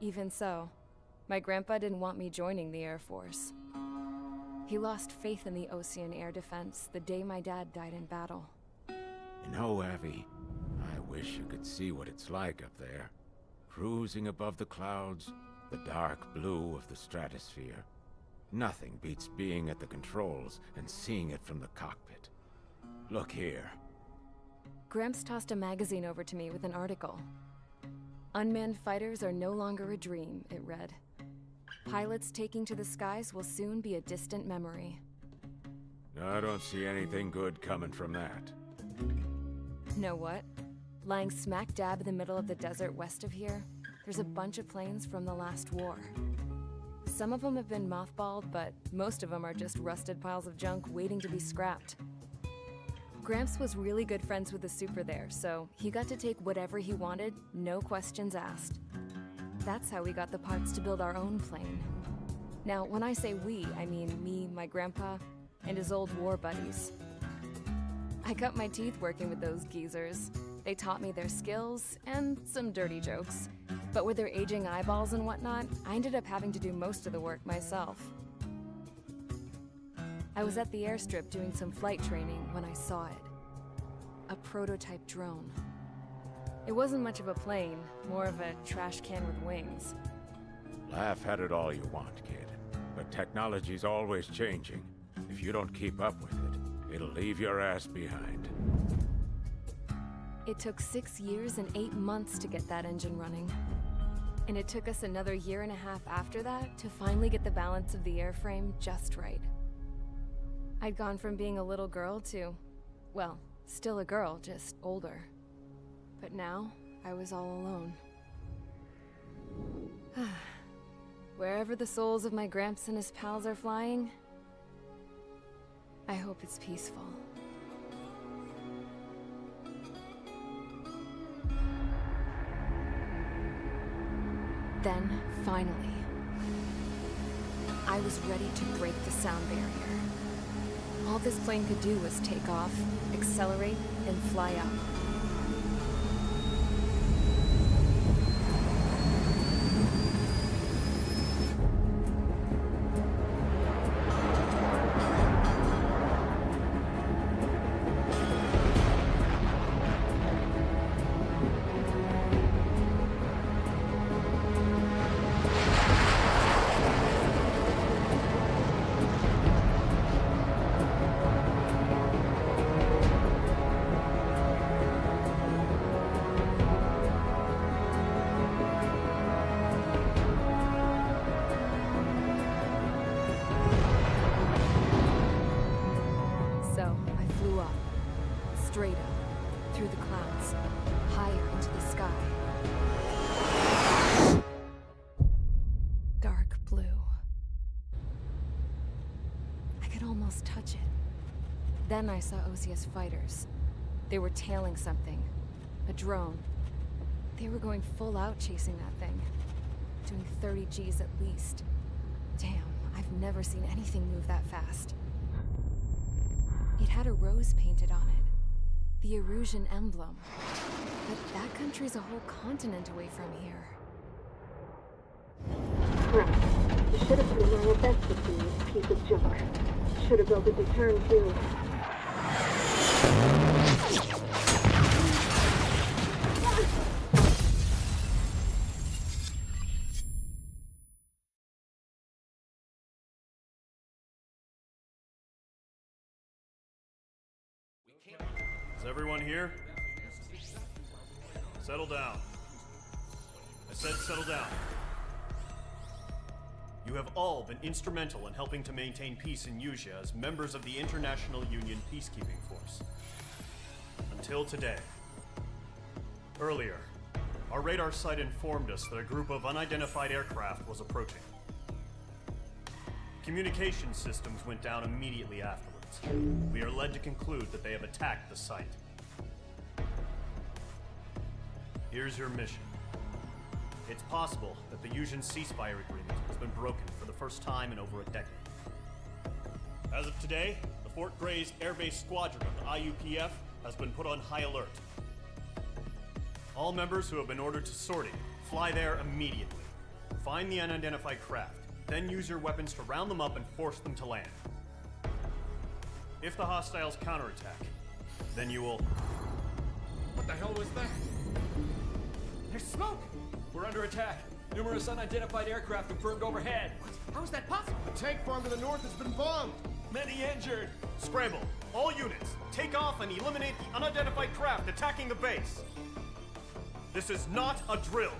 Even so, my grandpa didn't want me joining the Air Force. He lost faith in the Ocean Air Defense the day my dad died in battle. You know, Abby, I wish you could see what it's like up there. Cruising above the clouds, the dark blue of the stratosphere. Nothing beats being at the controls and seeing it from the cockpit. Look here. Gramps tossed a magazine over to me with an article. Unmanned fighters are no longer a dream, it read. Pilots taking to the skies will soon be a distant memory. I don't see anything good coming from that. Know what? Lying smack dab in the middle of the desert west of here, there's a bunch of planes from the last war. Some of them have been mothballed, but most of them are just rusted piles of junk waiting to be scrapped. Gramps was really good friends with the super there, so he got to take whatever he wanted, no questions asked. That's how we got the parts to build our own plane. Now, when I say we, I mean me, my grandpa, and his old war buddies. I cut my teeth working with those geezers. They taught me their skills and some dirty jokes. But with their aging eyeballs and whatnot, I ended up having to do most of the work myself. I was at the airstrip doing some flight training when I saw it. A prototype drone. It wasn't much of a plane, more of a trash can with wings. Laugh at it all you want, kid. But technology's always changing. If you don't keep up with it, it'll leave your ass behind. It took 6 years and 8 months to get that engine running. And it took us another 1.5 years after that to finally get the balance of the airframe just right. I'd gone from being a little girl to, well, still a girl, just older. But now, I was all alone. Wherever the souls of my Gramps and his pals are flying, I hope it's peaceful. Then, finally, I was ready to break the sound barrier. All this plane could do was take off, accelerate, and fly up. Straight up, through the clouds, higher into the sky. Dark blue. I could almost touch it. Then I saw OCS fighters. They were tailing something. A drone. They were going full out chasing that thing. Doing 30 Gs at least. Damn, I've never seen anything move that fast. It had a rose painted on it. The Erusian emblem. But that country's a whole continent away from here. Right. You should have been my best with this piece of junk. Should have built a deterrent too. Is everyone here? Settle down. I said settle down. You have all been instrumental in helping to maintain peace in Usea as members of the International Union Peacekeeping Force. Until today. Earlier, our radar site informed us that a group of unidentified aircraft was approaching. Communication systems went down immediately afterwards. We are led to conclude that they have attacked the site. Here's your mission. It's possible that the Usean ceasefire agreement has been broken for the first time in over a decade. As of today, the Fort Gray's Air Base Squadron of the IUPF has been put on high alert. All members who have been ordered to sortie, fly there immediately. Find the unidentified craft, then use your weapons to round them up and force them to land. If the hostiles counterattack, then you will... What the hell was that? There's smoke! We're under attack. Numerous unidentified aircraft confirmed overhead. What? How is that possible? The tank farm to the north has been bombed! Many injured. Scramble! All units, take off and eliminate the unidentified craft attacking the base! This is not a drill!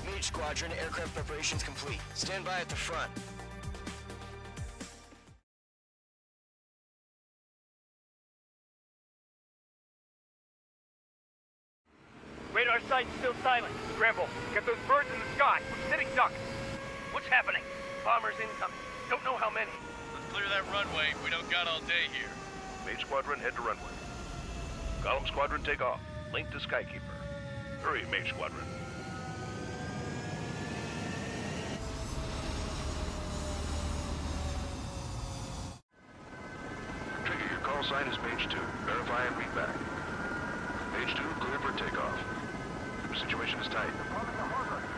Mage Squadron, aircraft preparations complete. Stand by at the front. Radar site's still silent. Scramble. Get those birds in the sky. We're sitting ducks. What's happening? Bombers incoming. Don't know how many. Let's clear that runway. We don't got all day here. Mage Squadron, head to runway. Column Squadron, take off. Link to Skykeeper. Hurry, Mage Squadron. Trigger, your call sign is Mage 2. Verify and read back. Mage 2, clear for takeoff. The situation is tight.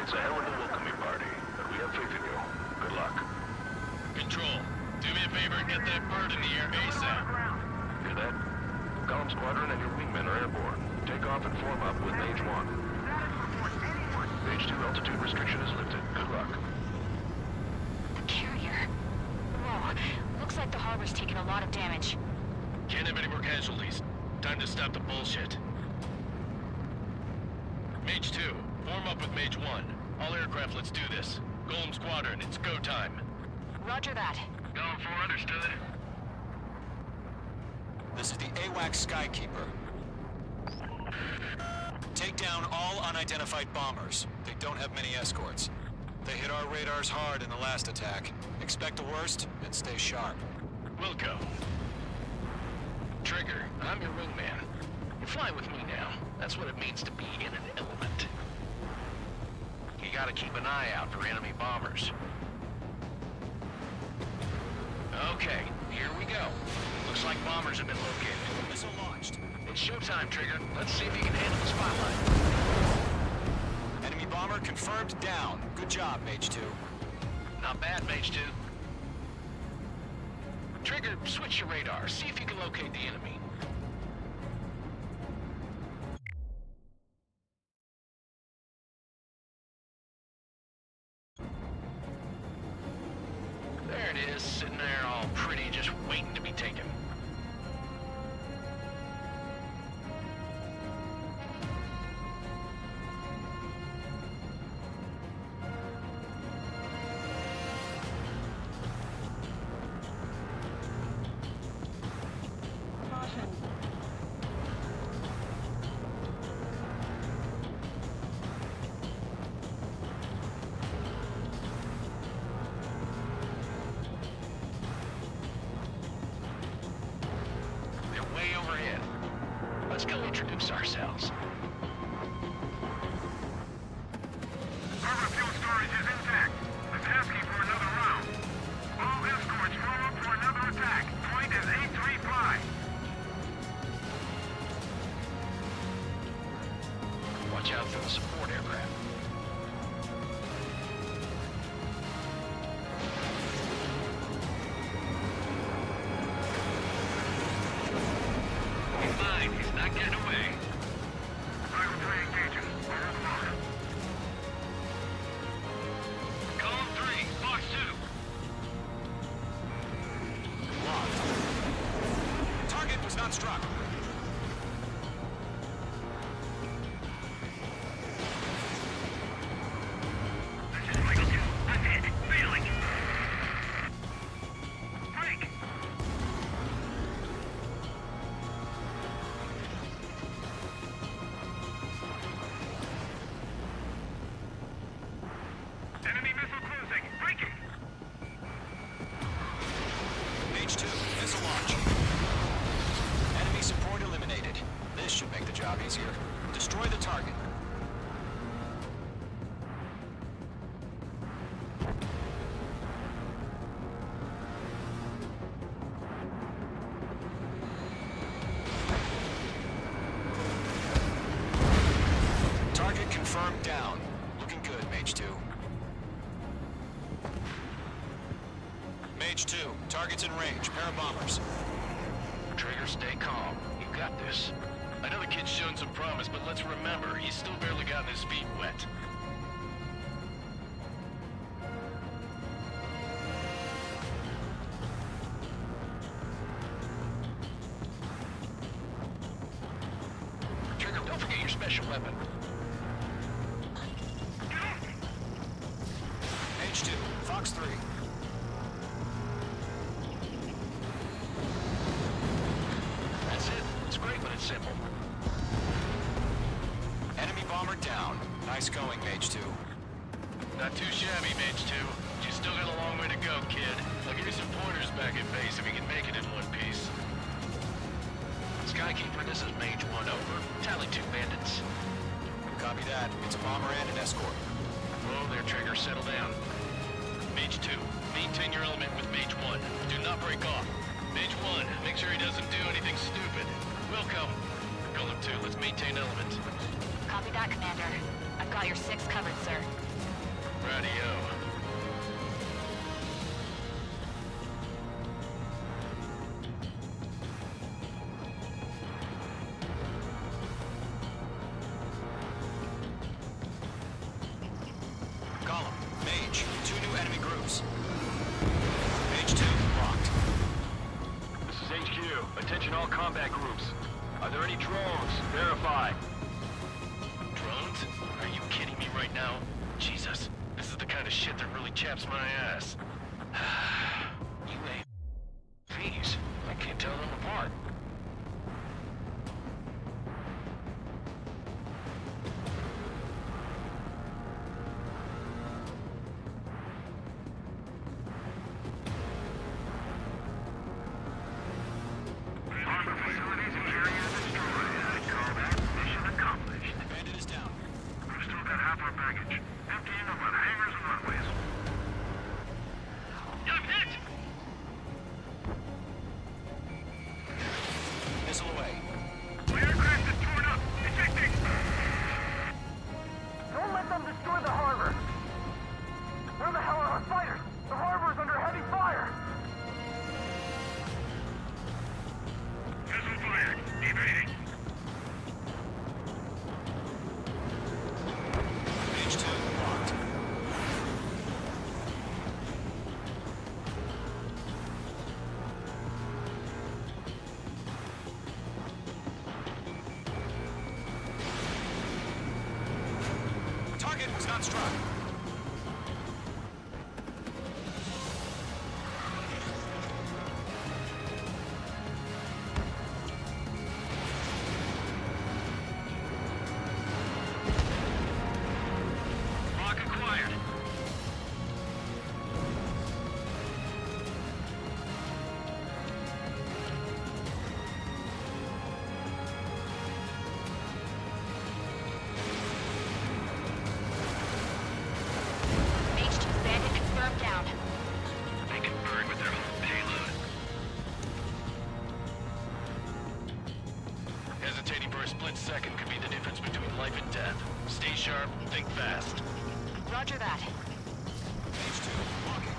It's a hell of a welcoming party, but we have faith in you. Good luck. Control, do me a favor and get that bird in the air ASAP. Hear that? Column Squadron and your wingmen are airborne. Take off and form up with Mage 1. Mage 2 altitude restriction is lifted. Good luck. The carrier. Whoa. Looks like the harbor's taken a lot of damage. Can't have any more casualties. Time to stop the bullshit. Mage 2, form up with Mage 1. All aircraft, let's do this. Golem Squadron, it's go time. Roger that. Going for understood. This is the AWAC Skykeeper. Take down all unidentified bombers. They don't have many escorts. They hit our radars hard in the last attack. Expect the worst and stay sharp. Wilco. Trigger, I'm your wingman. You fly with me now. That's what it means to be in an element. You gotta keep an eye out for enemy bombers. Okay, here we go. Looks like bombers have been located. Missile launched. It's showtime, Trigger. Let's see if you can handle the spotlight. Enemy bomber confirmed down. Good job, Mage 2. Not bad, Mage 2. Trigger, switch your radar. See if you can locate the enemy. There it is, sitting there all pretty, just waiting to be taken. Let's go introduce ourselves. Harbor fuel storage is intact. Let's asking for another round. All escorts form up for another attack. Point is 835. Watch out for the support aircraft. He's mine. He's not getting away. Rifle 3 engaging. Where is Mark? Column 3, box 2. Target was not struck. enemies here. Destroy the target. Target confirmed down. Looking good, Mage 2. Mage 2, target's in range. Pair of bombers. Trigger, stay calm. You got this. I know the kid's shown some promise, but let's remember, he's still barely gotten his feet wet. Trigger, don't forget your special weapon. Mage 2, Fox 3. That's it. It's great when it's simple. Enemy bomber down. Nice going, Mage 2. Not too shabby, Mage 2. You still got a long way to go, kid. I'll give you some pointers back at base if you can make it in one piece. Skykeeper, this is Mage 1 over. Tally 2 bandits. Copy that. It's a bomber and an escort. Whoa there, Trigger. Settle down. Mage 2, maintain your element with Mage 1. Do not break off. Mage 1, make sure he doesn't do anything stupid. Welcome. Golem 2, let's maintain element. Copy that, Commander. I've got your 6 covered, sir. Radio. Column, Mage, 2 new enemy groups. Mage 2, locked. This is HQ. Attention all combat groups. Are there any drones? Verify. Drones? Are you kidding me right now? Jesus, this is the kind of shit that really chaps my ass. UAVs. I can't tell them apart. Bandit is down. Missile away. Don't let them destroy the harbor! Where the hell are our fighters? The harbor's under heavy fire! Missile fired. Evading. Mage 2, locked. Target was not struck. Lock acquired. Mage 2 bandit confirmed down. They can burn with their whole payload. Hesitating for a split second could be the difference between life and death. Stay sharp, think fast. Roger that. Mage 2, locking.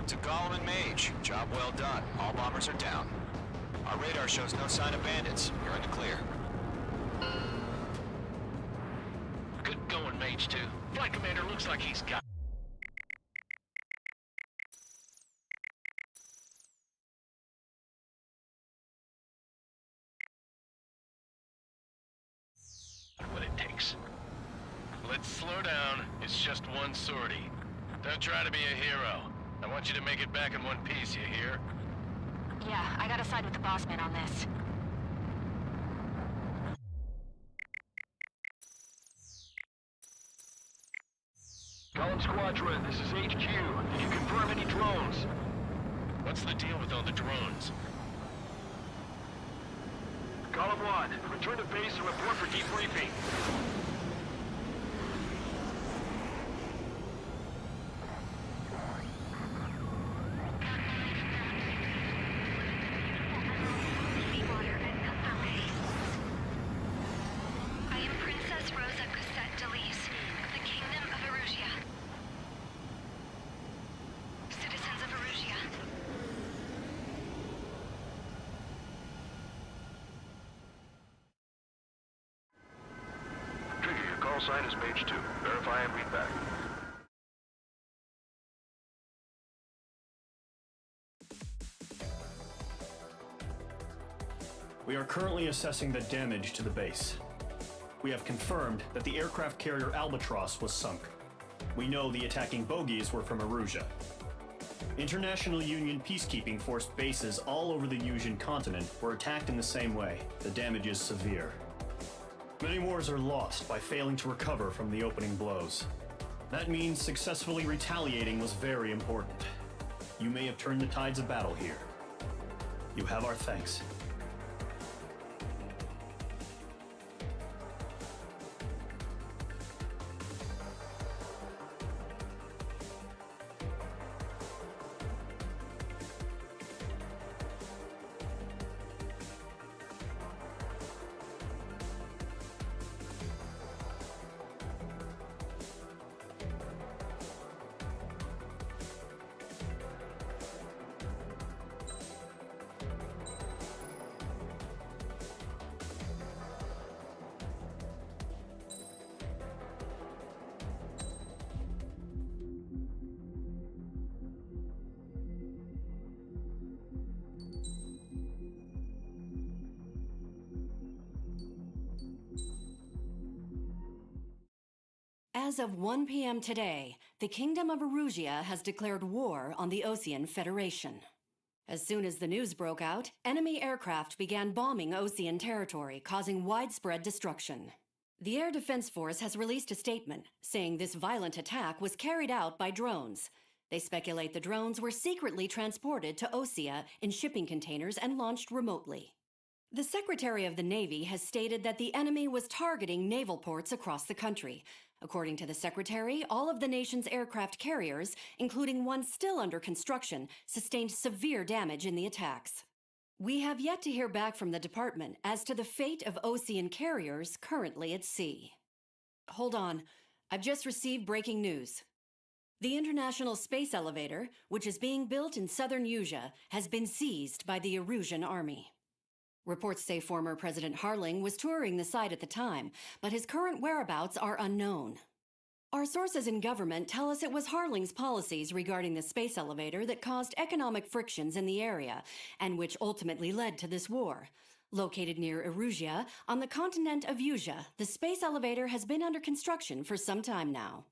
To Golem and Mage, job well done. All bombers are down. Our radar shows no sign of bandits. You're in the clear. Good going, Mage 2. Flight Commander looks like he's got... what it takes. Let's slow down. It's just one sortie. Don't try to be a hero. I want you to make it back in one piece, you hear? Yeah, I gotta side with the boss man on this. Column Squadron, this is HQ. Did you confirm any drones? What's the deal with all the drones? Column 1, return to base and report for debriefing. I am Princess Rosa Cosette Delise of the Kingdom of Erusia. Citizens of Erusia. Trigger, your call sign is page 2. Verify and read back. We are currently assessing the damage to the base. We have confirmed that the aircraft carrier Albatross was sunk. We know the attacking bogies were from Erusia. International Union peacekeeping force bases all over the Yusian continent were attacked in the same way. The damage is severe. Many wars are lost by failing to recover from the opening blows. That means successfully retaliating was very important. You may have turned the tides of battle here. You have our thanks. As of 1 p.m. today, the Kingdom of Erusia has declared war on the Osean Federation. As soon as the news broke out, enemy aircraft began bombing Osean territory, causing widespread destruction. The Air Defense Force has released a statement saying this violent attack was carried out by drones. They speculate the drones were secretly transported to Osea in shipping containers and launched remotely. The Secretary of the Navy has stated that the enemy was targeting naval ports across the country. According to the Secretary, all of the nation's aircraft carriers, including one still under construction, sustained severe damage in the attacks. We have yet to hear back from the department as to the fate of Osean carriers currently at sea. Hold on, I've just received breaking news. The International Space Elevator, which is being built in southern Yusia, has been seized by the Erusian army. Reports say former President Harling was touring the site at the time, but his current whereabouts are unknown. Our sources in government tell us it was Harling's policies regarding the space elevator that caused economic frictions in the area, and which ultimately led to this war. Located near Erusia, on the continent of Yusia, the space elevator has been under construction for some time now.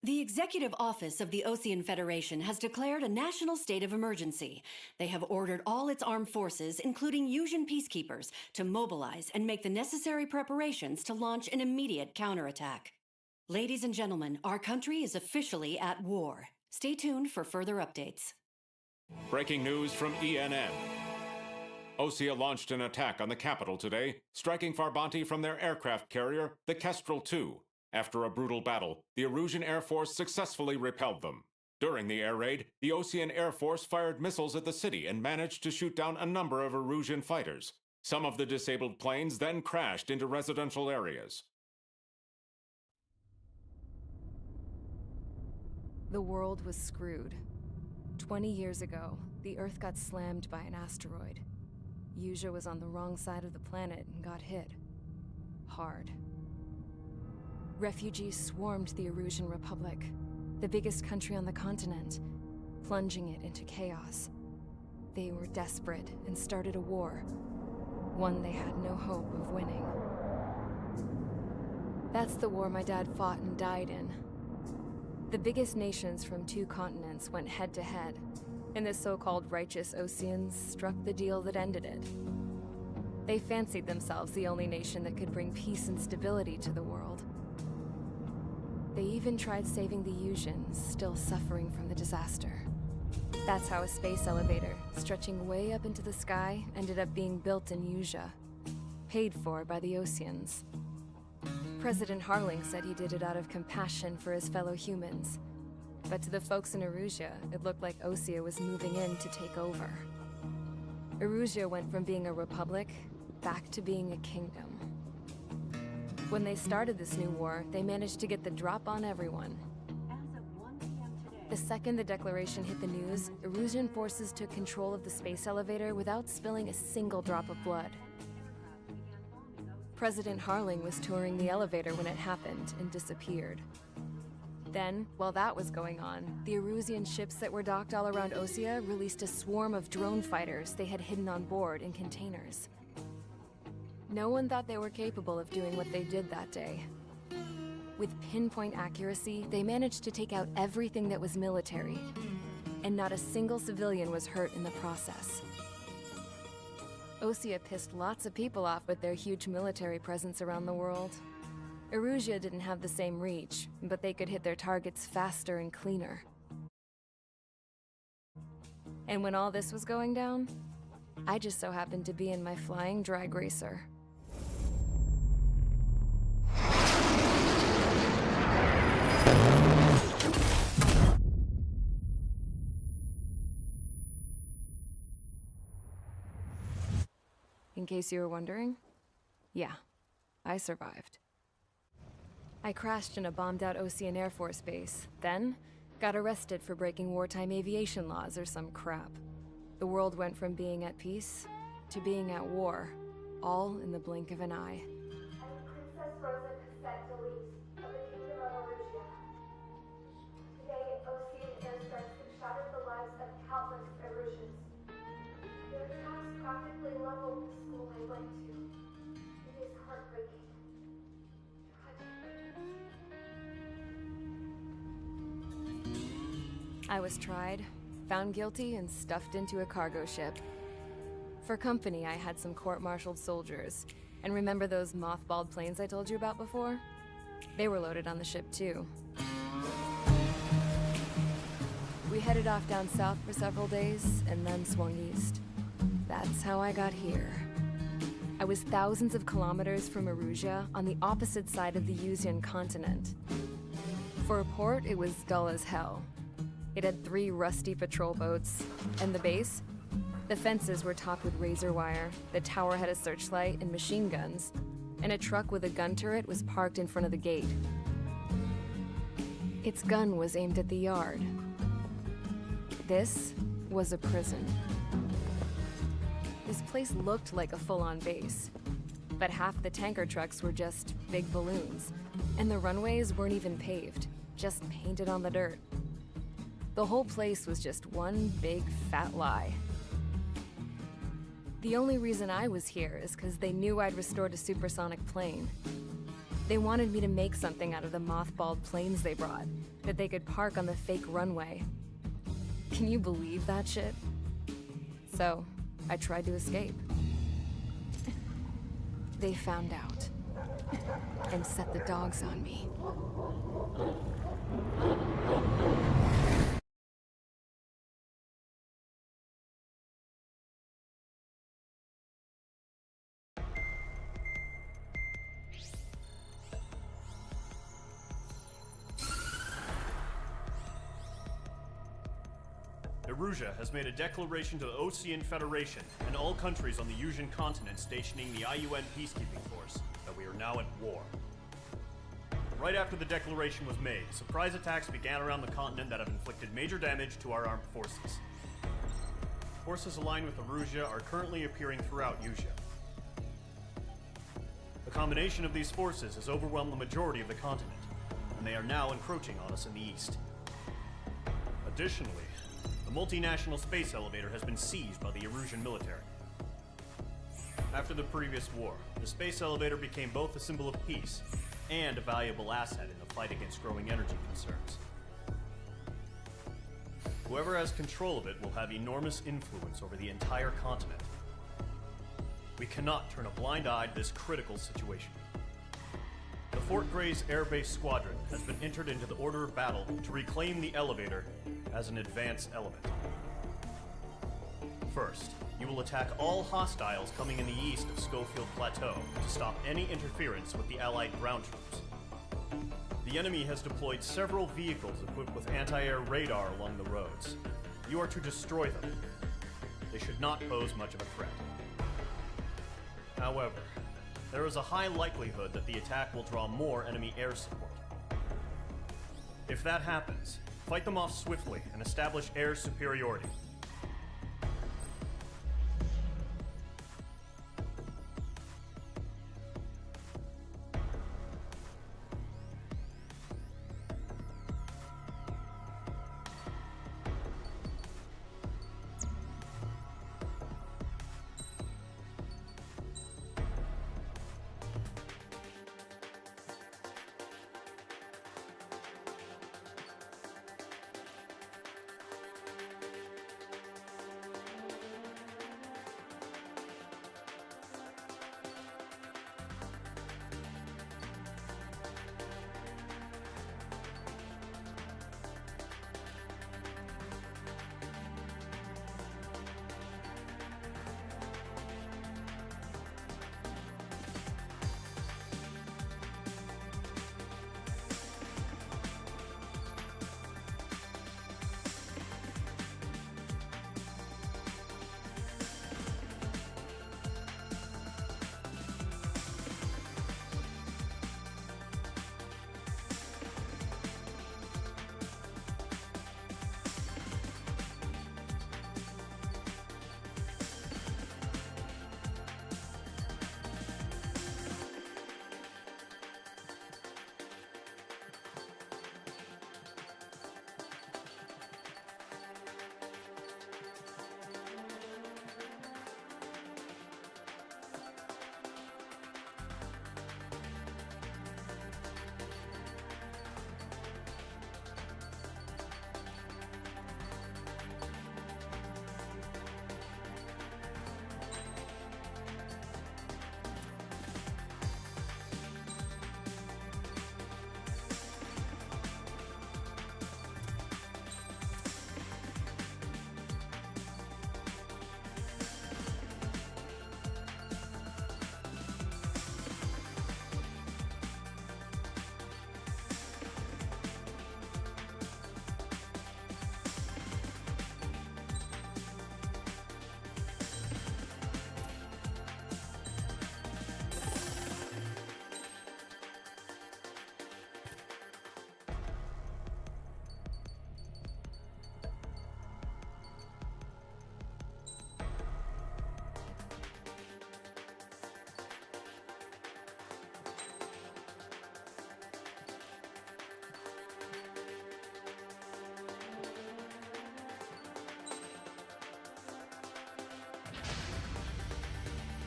The Executive Office of the Osean Federation has declared a national state of emergency. They have ordered all its armed forces, including Yusian peacekeepers, to mobilize and make the necessary preparations to launch an immediate counterattack. Ladies and gentlemen, our country is officially at war. Stay tuned for further updates. Breaking news from ENN. Osea launched an attack on the capital today, striking Farbanti from their aircraft carrier, the Kestrel II. After a brutal battle, the Erusian Air Force successfully repelled them. During the air raid, the Osean Air Force fired missiles at the city and managed to shoot down a number of Erusian fighters. Some of the disabled planes then crashed into residential areas. The world was screwed. 20 years ago, the Earth got slammed by an asteroid. Yusia was on the wrong side of the planet and got hit. Hard. Refugees swarmed the Erusian Republic, the biggest country on the continent, plunging it into chaos. They were desperate and started a war, one they had no hope of winning. That's the war my dad fought and died in. The biggest nations from 2 continents went head-to-head, and the so-called righteous Oseans struck the deal that ended it. They fancied themselves the only nation that could bring peace and stability to the world. They even tried saving the Usians, still suffering from the disaster. That's how a space elevator, stretching way up into the sky, ended up being built in Usea, paid for by the Oseans. President Harling said he did it out of compassion for his fellow humans. But to the folks in Erusea, it looked like Osea was moving in to take over. Erusea went from being a republic back to being a kingdom. When they started this new war, they managed to get the drop on everyone. The second the declaration hit the news, Erusian forces took control of the space elevator without spilling a single drop of blood. President Harling was touring the elevator when it happened and disappeared. Then, while that was going on, the Erusian ships that were docked all around Osea released a swarm of drone fighters they had hidden on board in containers. No one thought they were capable of doing what they did that day. With pinpoint accuracy, they managed to take out everything that was military, and not a single civilian was hurt in the process. Osea pissed lots of people off with their huge military presence around the world. Erusea didn't have the same reach, but they could hit their targets faster and cleaner. And when all this was going down, I just so happened to be in my flying drag racer. In case you were wondering, yeah, I survived. I crashed in a bombed-out Osean Air Force base, then got arrested for breaking wartime aviation laws or some crap. The world went from being at peace to being at war, all in the blink of an eye. Princess Rosa Cassette Delise of the Kingdom of Erusea. Today, Osean airstrikes have shattered the lives of countless Erusians. Their attacks practically leveled the school I went to. It is heartbreaking. I was tried, found guilty, and stuffed into a cargo ship. For company, I had some court-martialed soldiers. And remember those mothballed planes I told you about before? They were loaded on the ship too. We headed off down south for several days, and then swung east. That's how I got here. I was thousands of kilometers from Erusea, on the opposite side of the Usian continent. For a port, it was dull as hell. It had 3 rusty patrol boats, and the base? The fences were topped with razor wire, the tower had a searchlight and machine guns, and a truck with a gun turret was parked in front of the gate. Its gun was aimed at the yard. This was a prison. This place looked like a full-on base, but half the tanker trucks were just big balloons, and the runways weren't even paved, just painted on the dirt. The whole place was just one big fat lie. The only reason I was here is because they knew I'd restored a supersonic plane. They wanted me to make something out of the mothballed planes they brought, that they could park on the fake runway. Can you believe that shit? So, I tried to escape. They found out, and set the dogs on me. Erusea has made a declaration to the Osean Federation and all countries on the Usian continent stationing the IUN peacekeeping force that we are now at war. Right after the declaration was made, surprise attacks began around the continent that have inflicted major damage to our armed forces. Forces aligned with Erusea are currently appearing throughout Usea. The combination of these forces has overwhelmed the majority of the continent, and they are now encroaching on us in the east. Additionally, the multinational space elevator has been seized by the Erusian military. After the previous war, the space elevator became both a symbol of peace and a valuable asset in the fight against growing energy concerns. Whoever has control of it will have enormous influence over the entire continent. We cannot turn a blind eye to this critical situation. The Fort Gray's Air Base Squadron has been entered into the order of battle to reclaim the elevator as an advance element. First, you will attack all hostiles coming in the east of Schofield Plateau to stop any interference with the Allied ground troops. The enemy has deployed several vehicles equipped with anti-air radar along the roads. You are to destroy them. They should not pose much of a threat. However, there is a high likelihood that the attack will draw more enemy air support. If that happens, fight them off swiftly and establish air superiority.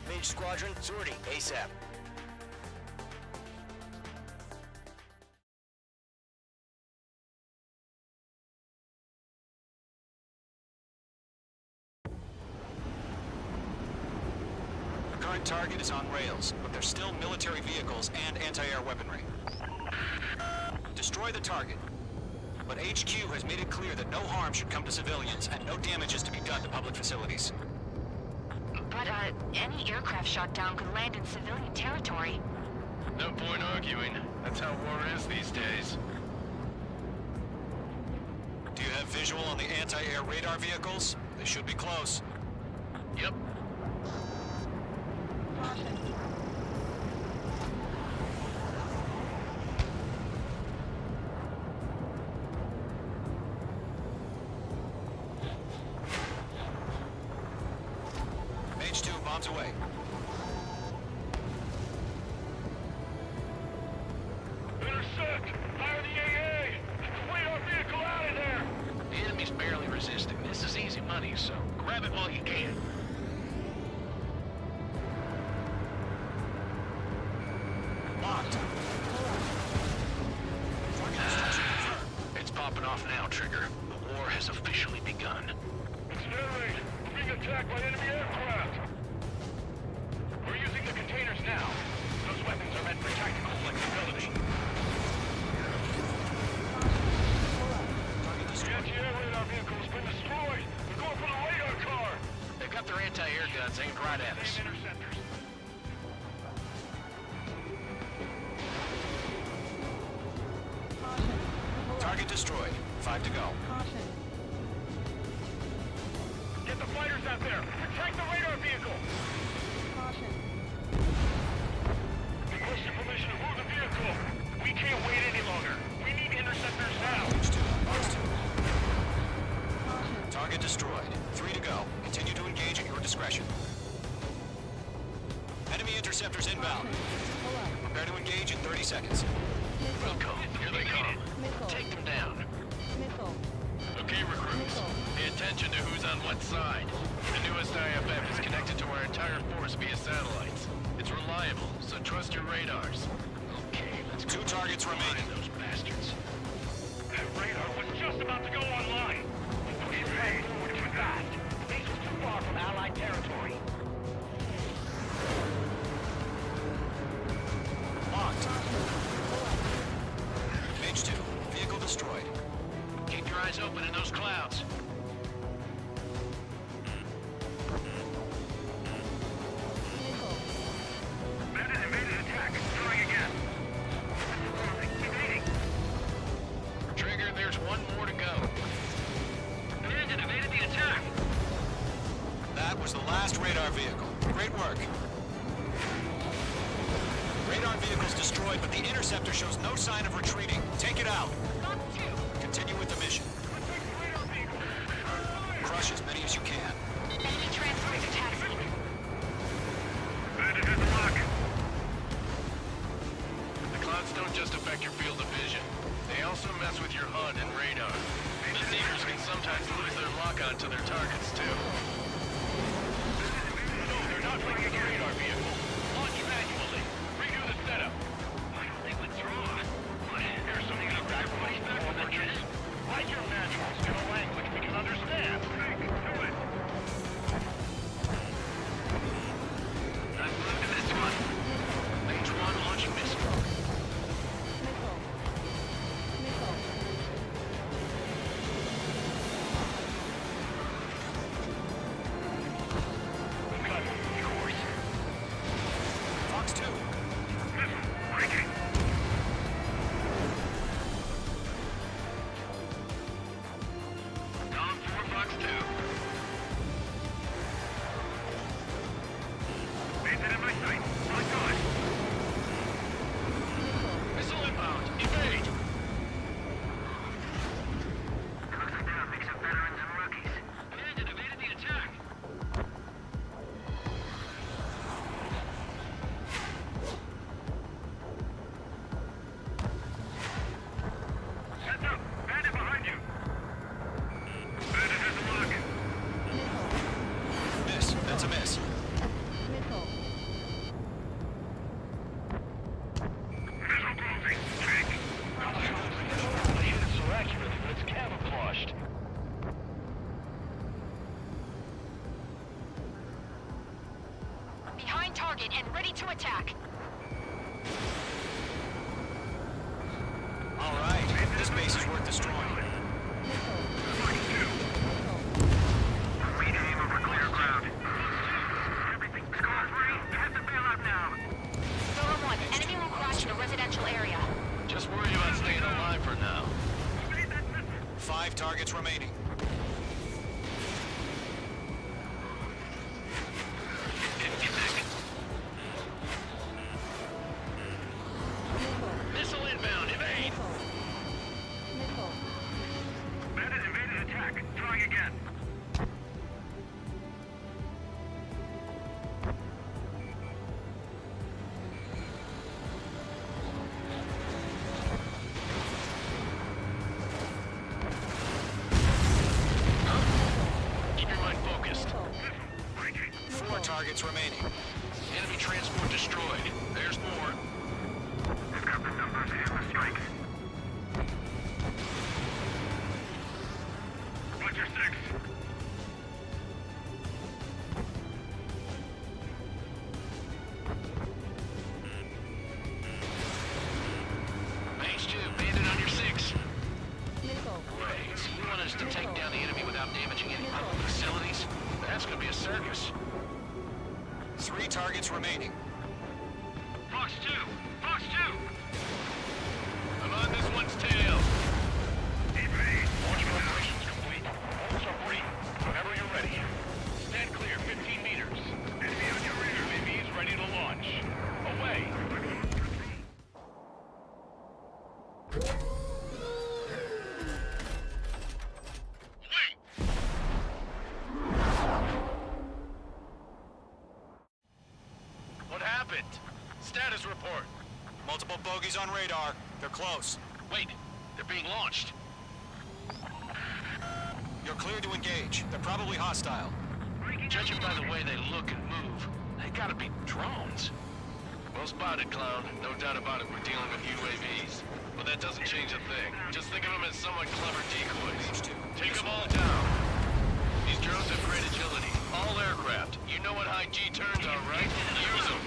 Mage Squadron, sortie ASAP. The current target is on rails, but there's still military vehicles and anti-air weaponry. Destroy the target. But HQ has made it clear that no harm should come to civilians and no damage is to be done to public facilities. But, any aircraft shot down could land in civilian territory. No point arguing. That's how war is these days. Do you have visual on the anti-air radar vehicles? They should be close. Yep. Mage 2, bombs away. Intersect! Fire the AA! Wait our vehicle out of there! The enemy's barely resisting. This is easy money, so grab it while you can. Locked. It's popping off now, Trigger. The war has officially begun. anti-air guns aimed right at us. Target destroyed. 5 to go. Get the fighters out there! Protect the radar vehicle! Requesting permission to move the vehicle! We can't wait any longer! We need interceptors now! Target destroyed. 3 to go. Continue to engage at your discretion. Enemy interceptors inbound. Prepare to engage in 30 seconds. Welcome. Here they come. Take them down. Okay, recruits. Pay attention to who's on what side. The newest IFF is connected to our entire force via satellites. It's reliable, so trust your radars. Okay, let's go. 2 targets remaining. Those bastards. That radar was just about to go online! It's heading forward too fast! Base was too far from Allied territory. Locked. Mage 2. Vehicle destroyed. Keep your eyes open in those clouds. Bandit invaded attack. Trying again. Evading. Trigger, there's one more to go. Bandit evaded the attack. That was the last radar vehicle. Great work. Radar vehicle's destroyed, but the interceptor shows no sign of retreating. Take it out. Continue with the mission. Crush as many as you can. Enemy transport to taxi. Bandit has a lock. The clouds don't just affect your field of vision. They also mess with your HUD and radar. The Seekers can sometimes lose their lock-on to their targets, too. No, they're not bringing the radar vehicle. Launch manually. Redo the setup. Why don't they withdraw? Here's something to grab. Everybody's back from the kids. Write your manuals in a language we can understand. Do it. I've moved to this one. Mage 1 launching missile. Fox 2. Breaking. Down 4, Fox 2. Bandit in my sight. My God. Missile inbound. Evade. Looks like they're a mix of veterans and rookies. Bandit evaded the attack. Heads up! Bandit behind you! Bandit has a lock. Miss. That's a miss. Missile closing. Check. I hit it so accurately, but it's camouflaged. Behind target and ready to attack. All right. This base is worth destroying. Rename over clear ground. Everything's car-free. Have to bail out now. Silver 1, enemy will crash in a residential area. Just worry about staying alive for now. 5 targets remaining. Get back. Missile inbound. Evade. Bandit invaded attack. Trying again. Keep your mind focused. 4 targets remaining. Enemy transport destroyed. There's more. They've got the numbers and the strikes. Butcher 6. Mage 2, bandit on your 6. Great. You want us to take down the enemy without damaging any public facilities? That's gonna be a circus. 3 targets remaining. Fox 2! Fox 2! I'm on this one's tail. Evade! Launch preparations complete. Bolts are free. Whenever you're ready. Stand clear, 15 meters. Enemy on your rear. UAV's ready to launch. Away! What happened? Status report. Multiple bogies on radar. They're close. Wait, they're being launched. You're clear to engage. They're probably hostile. Judging by the way they look and move, they gotta be drones. Well spotted, Clown. No doubt about it, we're dealing with UAVs. But that doesn't change a thing. Just think of them as somewhat clever decoys. Take them all down. These drones have great agility. All aircraft. You know what high G turns are, right? Use them.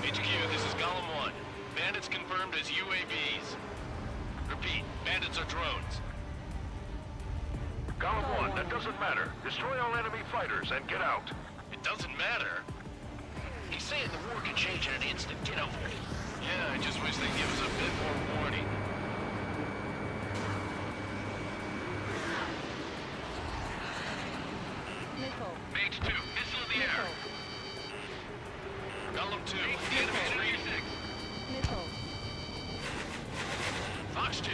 HQ, this is Golem 1. Bandits confirmed as UAVs. Repeat, bandits are drones. Golem 1, that doesn't matter. Destroy all enemy fighters and get out. It doesn't matter. He's saying the war can change in an instant, you know. Yeah, I just wish they'd give us a bit more warning. Mage 2, missile in the air. Golem 2, the enemy's reading. Fox 2.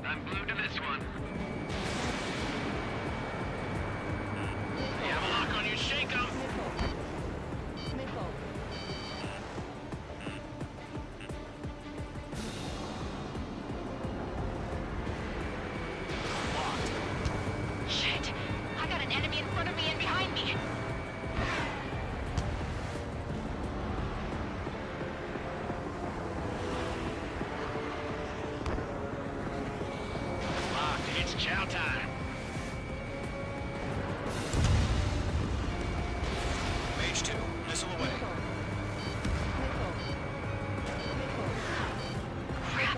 I'm glued to this one. They have a lock on you, shake 'em! Shit! I got an enemy in front of me and behind me. Locked, it's chow time. Mage 2, missile away. Crap!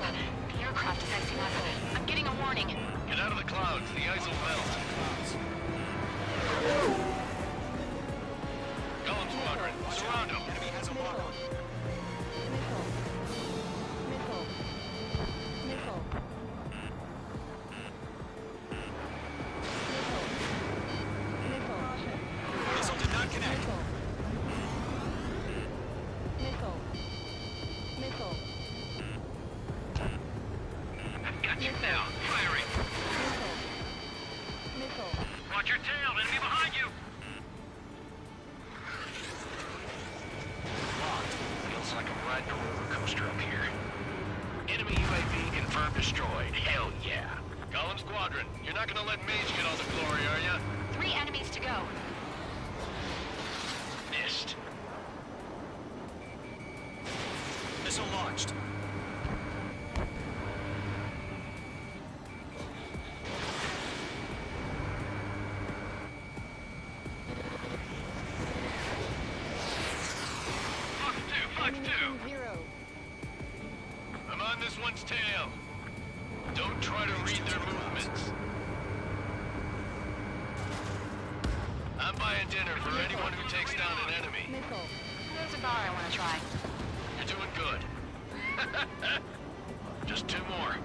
The aircraft is icing up. I'm getting a warning. Get out of the clouds, the ice will melt. Golem Squadron, surround them. Enemy has a lock on you. Missile did not connect. I've got you now. Firing. Watch your tail. Enemy behind you. Locked. Feels like I'm riding a roller coaster up here. Enemy UAV confirmed destroyed. Hell yeah. Golem Squadron, you're not gonna let Mage get all the glory, are ya? 3 enemies to go. Missed. Missile launched. Fox 2, Fox 2. I'm on this one's tail. Don't try to read their movements. I'm buying dinner for anyone who takes down an enemy. There's a bar I want to try. You're doing good. Just 2 more.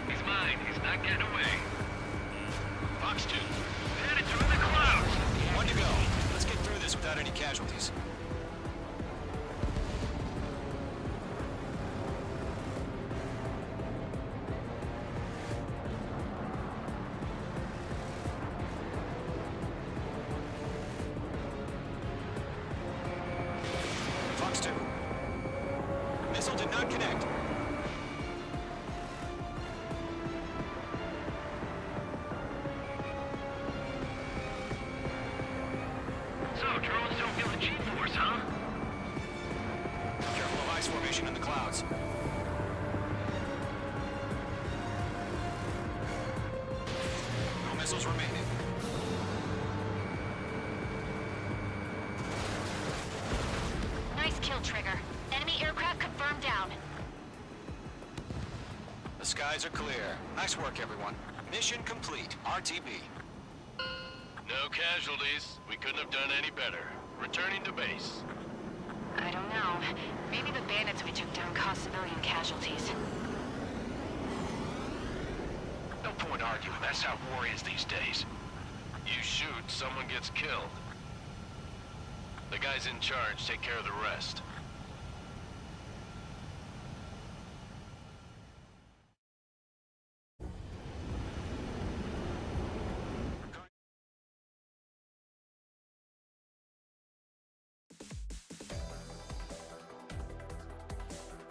He's mine. He's not getting away. Fox 2. Bandits are in the clouds. 1 to go. Let's get through this without any casualties. Fox 2. Missile did not connect. So, drones don't feel the G-force, huh? targets. No missiles remaining. Nice kill, Trigger. Enemy aircraft confirmed down. The skies are clear. Nice work, everyone. Mission complete. RTB. No casualties. We couldn't have done any better. Returning to base. I don't know. Maybe the bandits we took down caused civilian casualties. No point arguing. That's how war is these days. You shoot, someone gets killed. The guys in charge take care of the rest.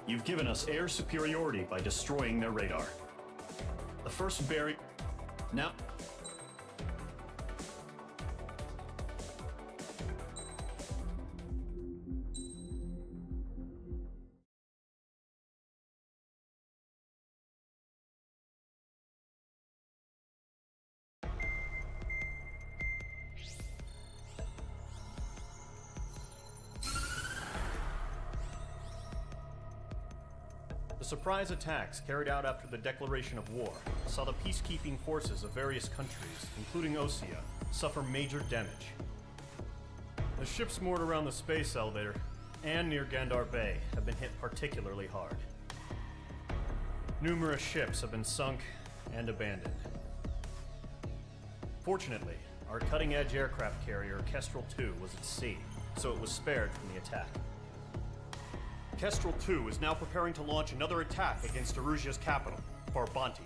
You've given us air superiority by destroying their radar. The first barrier... Now... The surprise attacks carried out after the declaration of war saw the peacekeeping forces of various countries, including Osea, suffer major damage. The ships moored around the space elevator and near Gandar Bay have been hit particularly hard. Numerous ships have been sunk and abandoned. Fortunately, our cutting-edge aircraft carrier Kestrel II was at sea, so it was spared from the attack. Kestrel II is now preparing to launch another attack against Erusia's capital, Farbanti.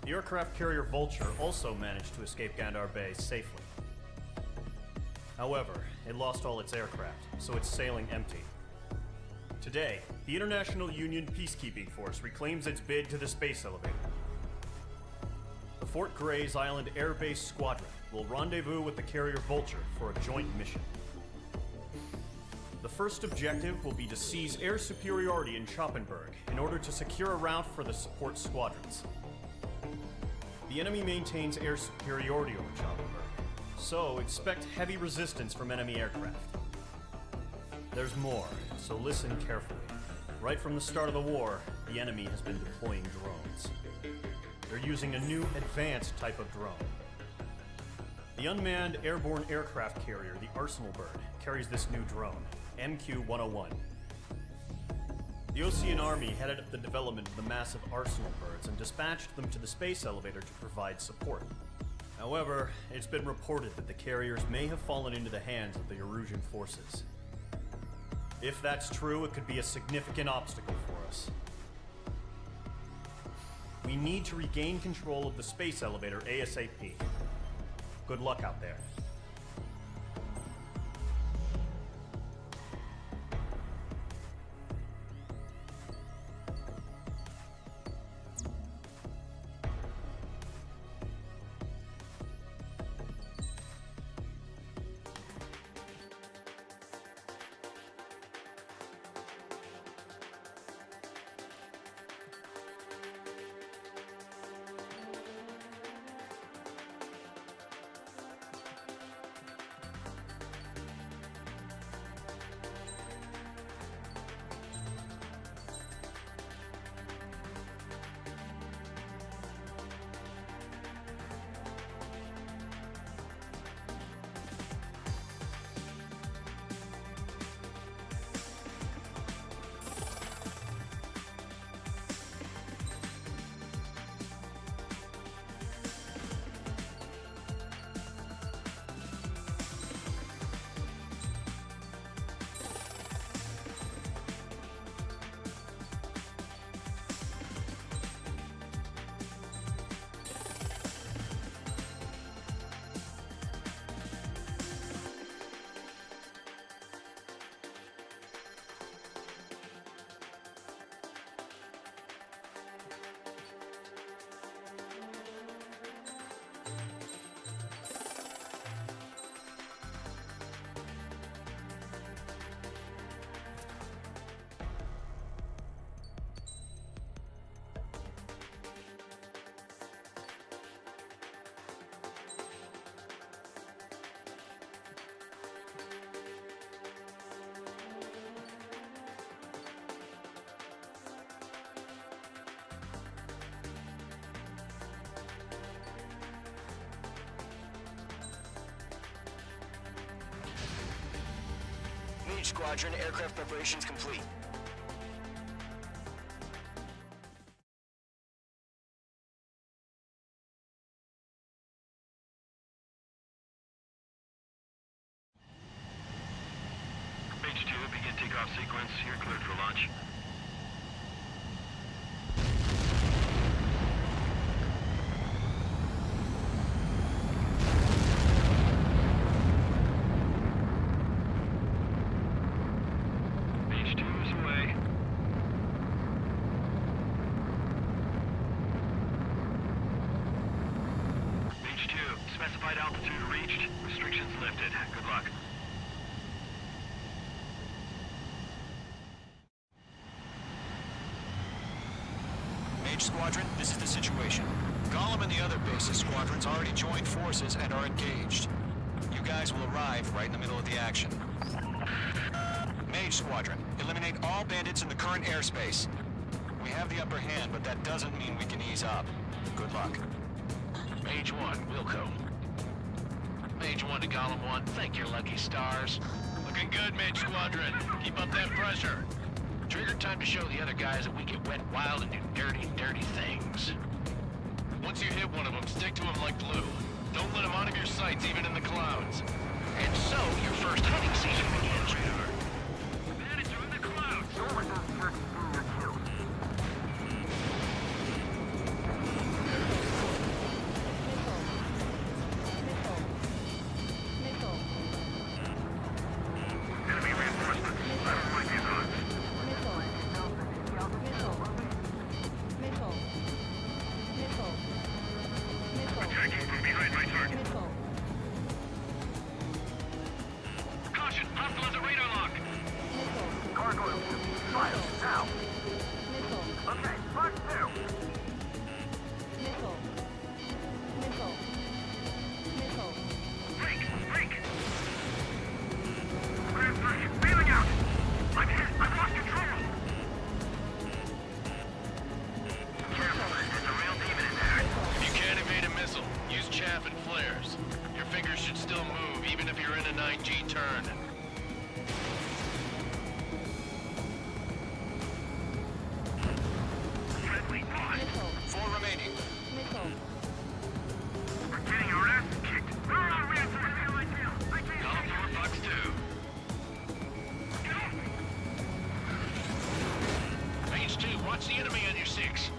The aircraft carrier Vulture also managed to escape Gandar Bay safely. However, it lost all its aircraft, so it's sailing empty. Today, the International Union Peacekeeping Force reclaims its bid to the space elevator. The Fort Gray's Island Air Base Squadron will rendezvous with the carrier Vulture for a joint mission. The first objective will be to seize air superiority in Schoppenberg in order to secure a route for the support squadrons. The enemy maintains air superiority over Schoppenberg, so expect heavy resistance from enemy aircraft. There's more, so listen carefully. Right from the start of the war, the enemy has been deploying drones. They're using a new advanced type of drone. The unmanned airborne aircraft carrier, the Arsenal Bird, carries this new drone, MQ-101. The Ocean Army headed up the development of the massive Arsenal Birds and dispatched them to the space elevator to provide support. However, it's been reported that the carriers may have fallen into the hands of the Erusian forces. If that's true, it could be a significant obstacle for us. We need to regain control of the space elevator ASAP. Good luck out there. Mage Squadron, aircraft preparations complete. Mage 2, begin takeoff sequence. You're cleared for launch. Mage 2 is away. Mage 2, specified altitude reached. Restrictions lifted. Good luck. Mage Squadron, this is the situation. Gollum and the other bases squadrons already joined forces and are engaged. You guys will arrive right in the middle of the action. Mage Squadron, eliminate all bandits in the current airspace. We have the upper hand, but that doesn't mean we can ease up. Good luck. Mage 1, Wilco. Mage 1 to Gollum 1, thank your lucky stars. Looking good, Mage Squadron. Keep up that pressure. Trigger time to show the other guys that we get wet wild and do dirty, dirty things. Once you hit one of them, stick to them like glue. Don't let them out of your sights, even in the clouds. And so, your first hunting season begins, Radar. Bandits are in the clouds. Someone doesn't search through your kills. Enemy reinforcements. I don't like these odds. Attacking from behind my target. Caution, hostile has a radar lock. Gargoyle 2, fire, now. Okay, mark 2. Break, break. Grand three, bailing out. I'm hit, I've lost control. Careful, there's a real demon in there. If you can't evade a missile, use chaff and flares. Your fingers should still move, even if you're in a 9G turn. Friendly boss. 4 remaining. We're getting our ass kicked. Where are our reinforcements? I can't. Gollum 4, Fox 2. Get off me. Mage 2, watch the enemy on your 6.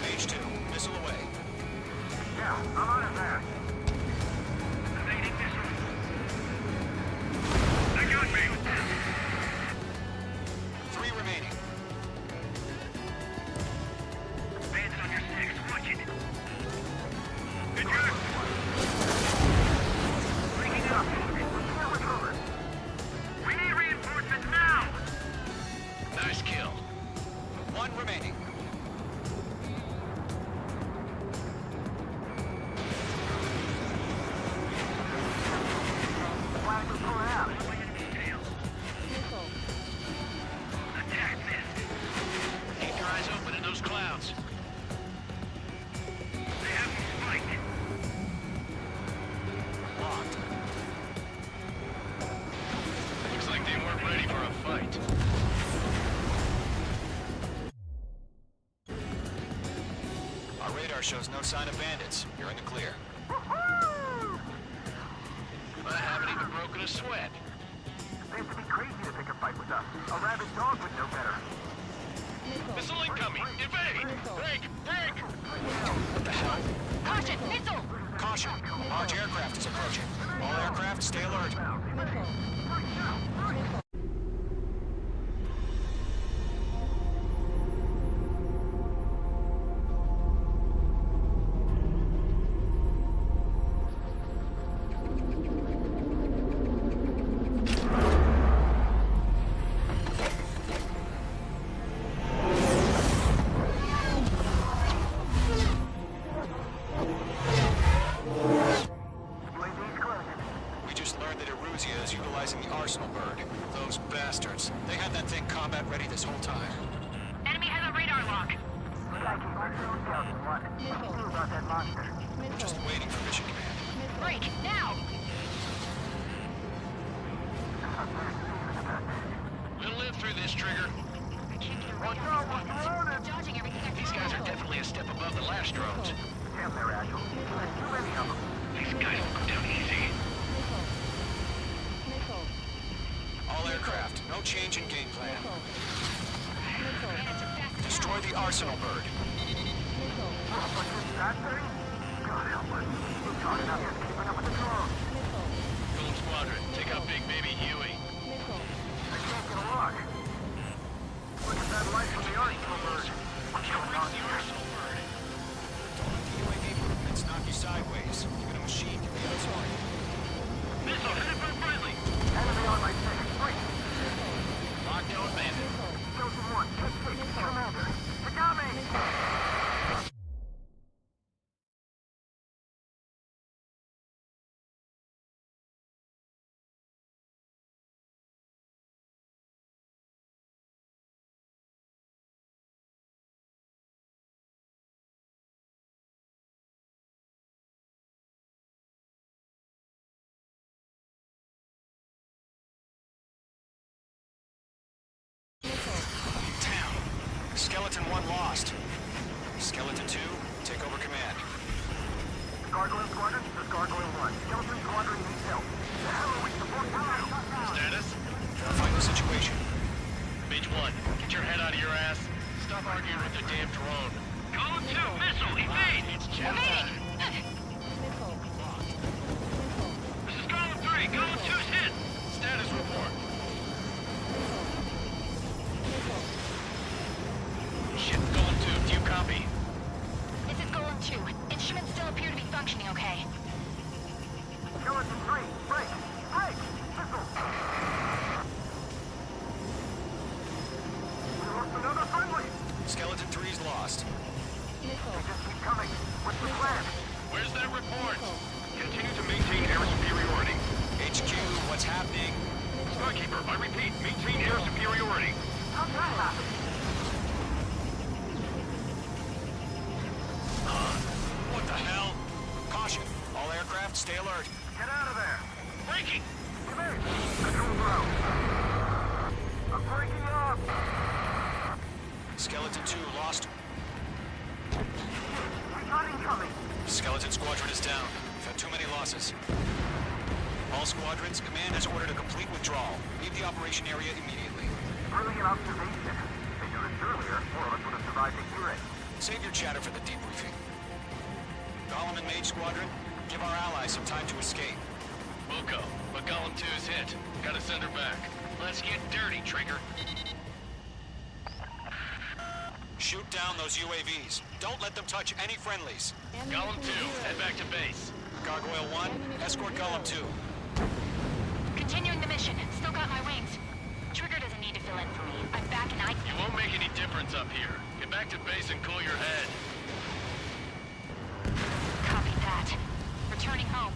Mage 2, missile away. Yeah, I'm on it there. Evading missile. They got me. 3 remaining. Bandit on your 6, watch it. Good job. Breaking up. We can't recover. We need reinforcements now. Nice kill. 1 remaining. Flag is pulling out. Attack missed. Keep your eyes open in those clouds. They have me spiked. Locked. Looks like they weren't ready for a fight. Our radar shows no sign of bandits. You're in the clear. I haven't even broken a sweat. Seems to be crazy to pick a fight with us. A rabid dog would know better. Missile incoming! Evade! Break! Break! What the hell? Caution! Missile! Caution! Large aircraft is approaching. All aircraft, stay alert. We just learned that Eruzia is utilizing the Arsenal bird. Those bastards. They had that thing combat ready this whole time. Enemy has a radar lock. What do you do about that monster? Just waiting for mission command. Break. change in game plan. Destroy the arsenal bird. Golem Squadron, take out Big Baby Huey. Look at that light from the arsenal bird. What's going on here? UAV movements knock you sideways. Even a machine can be outsmarted. Missile headed for friendly. Enemy on my six. Wait. Lockdown bandit. Chosen one. Commander. Tagami! Skeleton 1 lost. Skeleton 2, take over command. Gargoyle Squadron, this is Gargoyle 1. Skeleton Squadron needs help. The hell are we supposed to do? Status? Verify the situation. Mage 1, get your head out of your ass. Stop arguing with the damn drone. Golem 2, missile, evade! It's chat time. This is Golem 3, Golem 2's hit! Status report. Shit, Golem 2, do you copy? This is Golem 2. Instruments still appear to be functioning okay. Skeleton 3, break! Break! Missile! We lost another friendly! Skeleton 3's lost. They just keep coming. What's the plan? Where's that report? Continue to maintain air superiority. HQ, what's happening? Skykeeper, I repeat, maintain air superiority. How's that happen? What the hell? Caution. All aircraft, stay alert. Get out of there! Breaking! Come in! Control ground! I'm breaking up! Skeleton 2 lost. We got incoming! Skeleton Squadron is down. We've had too many losses. All squadrons, command has ordered a complete withdrawal. Leave the operation area immediately. Brilliant observation. If they knew this earlier, more of us would have survived to hear it. Save your chatter for the debriefing. Golem and Mage Squadron, give our allies some time to escape. We'll go, but Golem 2's hit. Gotta send her back. Let's get dirty, Trigger. Shoot down those UAVs. Don't let them touch any friendlies. Golem 2, head back to base. Gargoyle 1, escort Golem 2. Continuing the mission. Still got my wings. Trigger doesn't need to fill in for me. I'm back and You won't make any difference up here. Get back to base and cool your head. Copy that. Returning home.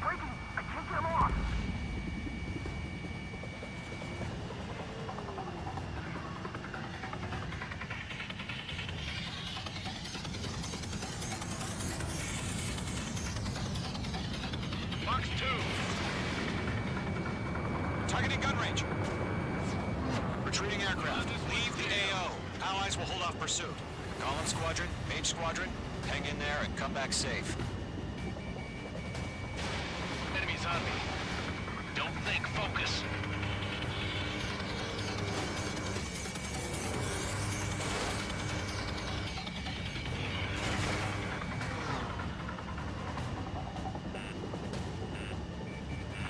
Breaking! I can't get them off! Fox 2. Targeting gun range. Retreating aircraft. Leave the AO. Allies will hold off pursuit. Golem Squadron, Mage Squadron, hang in there and come back safe. Enemies on me. Don't think, focus.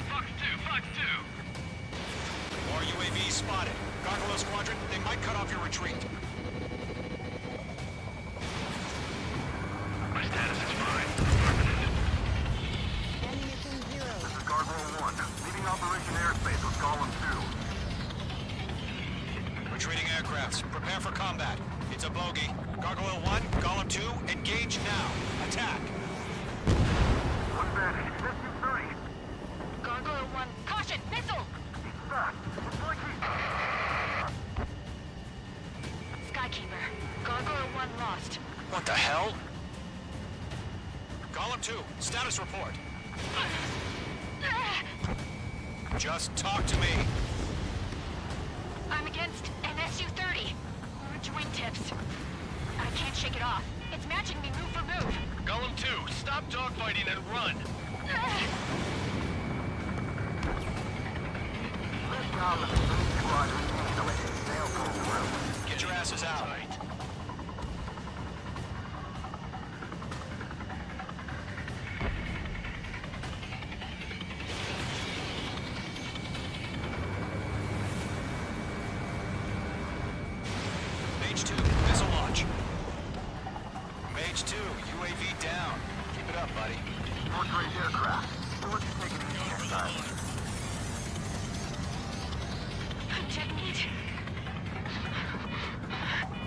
Fox 2, Fox 2! More UAVs spotted. Gargoyle Squadron, they might cut off your retreat. My status is fine. This is Gargoyle 1, leaving Operation Airspace with Golem 2. Retreating aircrafts, prepare for combat. It's a bogey. Gargoyle 1, Golem 2, engage now. Attack. One bandit, SU-30. Gargoyle 1. Caution! Missile! He's fast. It's like he's... Skykeeper. Gargoyle 1 lost. What the hell? Golem 2, status report. Just talk to me. I'm against an SU-30. Large wingtips. I can't shake it off. It's matching me move for move. Golem 2, stop dogfighting and run. Let's Get your asses out. Mage 2, missile launch. Mage 2, UAV down. Keep it up, buddy. Force-rated aircraft. Let's take it easy next time. Checkmate.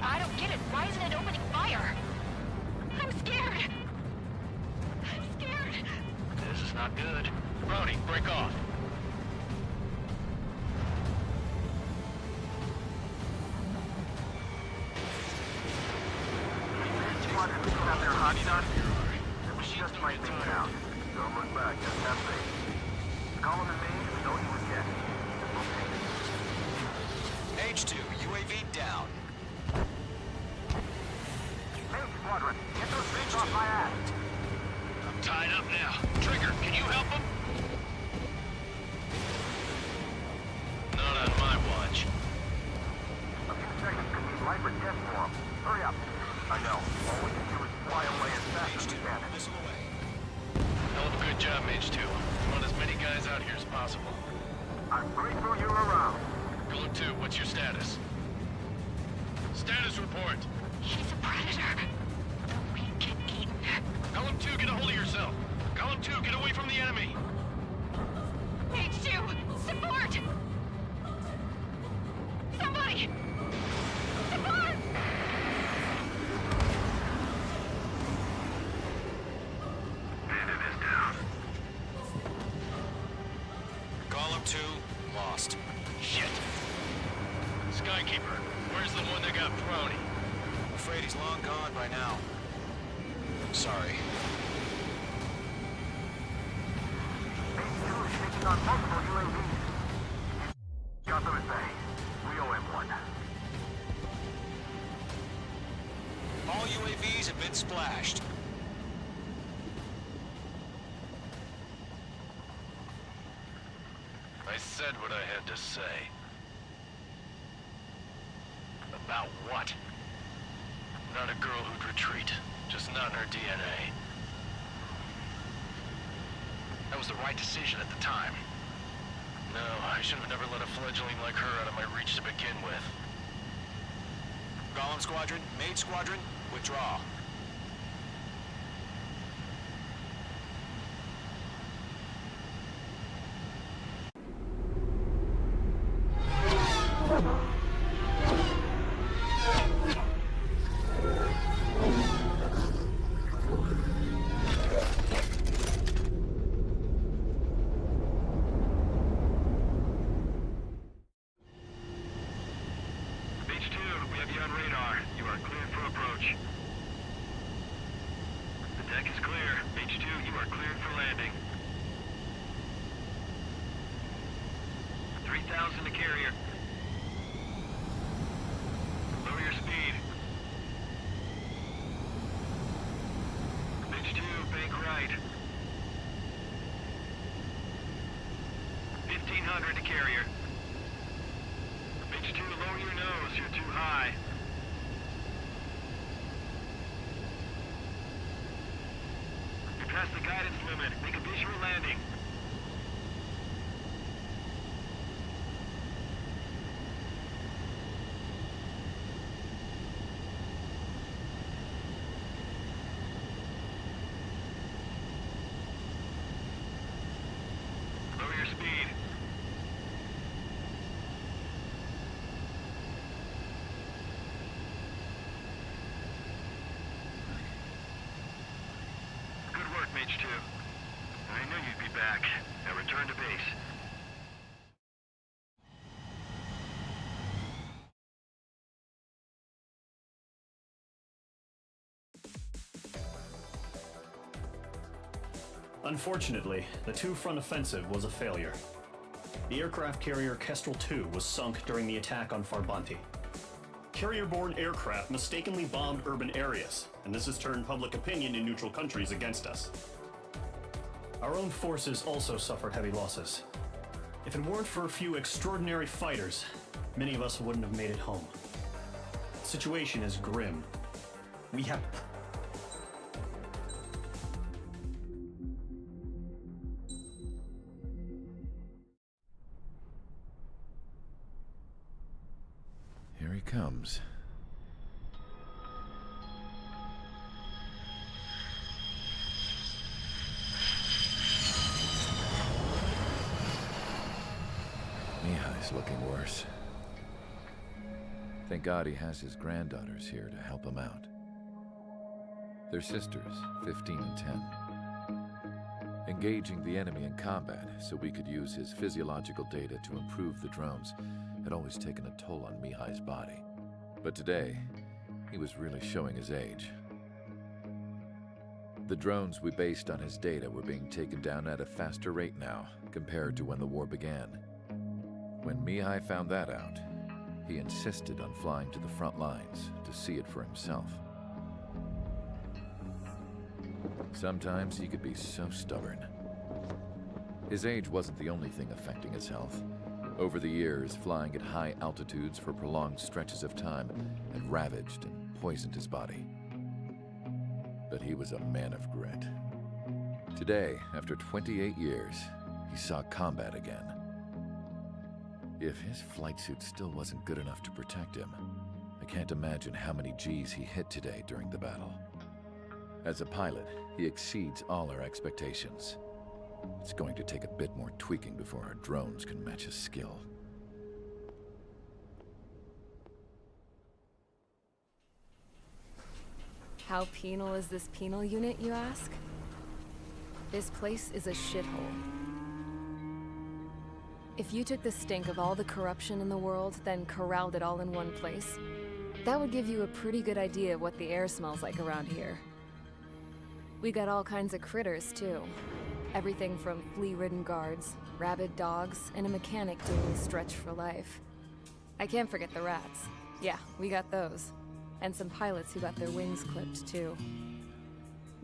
I don't get it. Why isn't it opening fire? I'm scared. I'm scared. This is not good. Brody, break off. Out there, Hottie Dot. It was just my thing now. Don't look back, just have faith. Call him in Maine and know he was get. Mage 2, UAV down. Main Squadron, get those things off my ass. I'm tied up now. Trigger, can you help him? Not on my watch. A few seconds could mean life or death for him. Hurry up. I know. All we can do is fly away as fast as we can. Missile away. Hell of a good job, Mage 2. We want as many guys out here as possible. I'm grateful you're around. Golem 2, what's your status? Status report. He's a predator. We get eaten. Golem 2, get a hold of yourself. Golem 2, get away from the enemy. H2, support! Somebody! Support! Bandit is down. Golem 2, lost. Shit. Skykeeper, where's the one that got Brony? I'm afraid he's long gone by now. Sorry. H2 is taking on multiple UAVs. Got them at bay. We owe him one. All UAVs have been splashed. I said what I had to say. About what? Not a girl who'd retreat. Just not in her DNA. That was the right decision at the time. No, I should have never let a fledgling like her out of my reach to begin with. Golem Squadron, Mage Squadron, withdraw. H2, we have you on radar. You are cleared for approach. The deck is clear. H2, you are cleared for landing. 3,000 to carrier. Lower your speed. H2, bank right. 1,500 to carrier. H2, lower your nose. You're too high. You're past the guidance limit. Make a visual landing. Lower your speed. Good work, Mage 2. I knew you'd be back. Now return to base. Unfortunately, the two-front offensive was a failure. The aircraft carrier Kestrel II was sunk during the attack on Farbanti. Carrier-borne aircraft mistakenly bombed urban areas, and this has turned public opinion in neutral countries against us. Our own forces also suffered heavy losses. If it weren't for a few extraordinary fighters, many of us wouldn't have made it home. The situation is grim. We have... Here he comes. Mihai's looking worse. Thank God he has his granddaughters here to help him out. They're sisters, 15 and 10. Engaging the enemy in combat so we could use his physiological data to improve the drones had always taken a toll on Mihai's body. But today, he was really showing his age. The drones we based on his data were being taken down at a faster rate now, compared to when the war began. When Mihai found that out, he insisted on flying to the front lines to see it for himself. Sometimes he could be so stubborn. His age wasn't the only thing affecting his health. Over the years, flying at high altitudes for prolonged stretches of time had ravaged and poisoned his body. But he was a man of grit. Today, after 28 years, he saw combat again. If his flight suit still wasn't good enough to protect him, I can't imagine how many G's he hit today during the battle. As a pilot, he exceeds all our expectations. It's going to take a bit more tweaking before our drones can match his skill. How penal is this penal unit, you ask? This place is a shithole. If you took the stink of all the corruption in the world, then corralled it all in one place, that would give you a pretty good idea of what the air smells like around here. We got all kinds of critters, too. Everything from flea-ridden guards, rabid dogs, and a mechanic doing a stretch for life. I can't forget the rats. Yeah, we got those. And some pilots who got their wings clipped, too.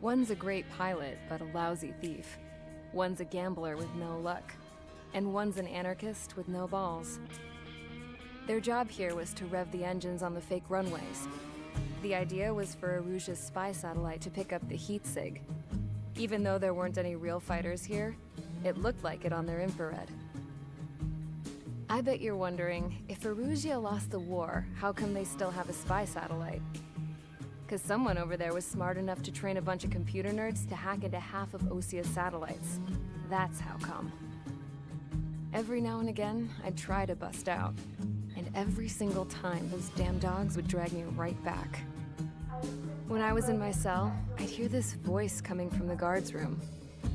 One's a great pilot, but a lousy thief. One's a gambler with no luck. And one's an anarchist with no balls. Their job here was to rev the engines on the fake runways. The idea was for Erusia's spy satellite to pick up the heat sig. Even though there weren't any real fighters here, it looked like it on their infrared. I bet you're wondering, if Erusia lost the war, how come they still have a spy satellite? 'Cause someone over there was smart enough to train a bunch of computer nerds to hack into half of Osia's satellites. That's how come. Every now and again, I'd try to bust out. And every single time, those damn dogs would drag me right back. When I was in my cell, I'd hear this voice coming from the guards room.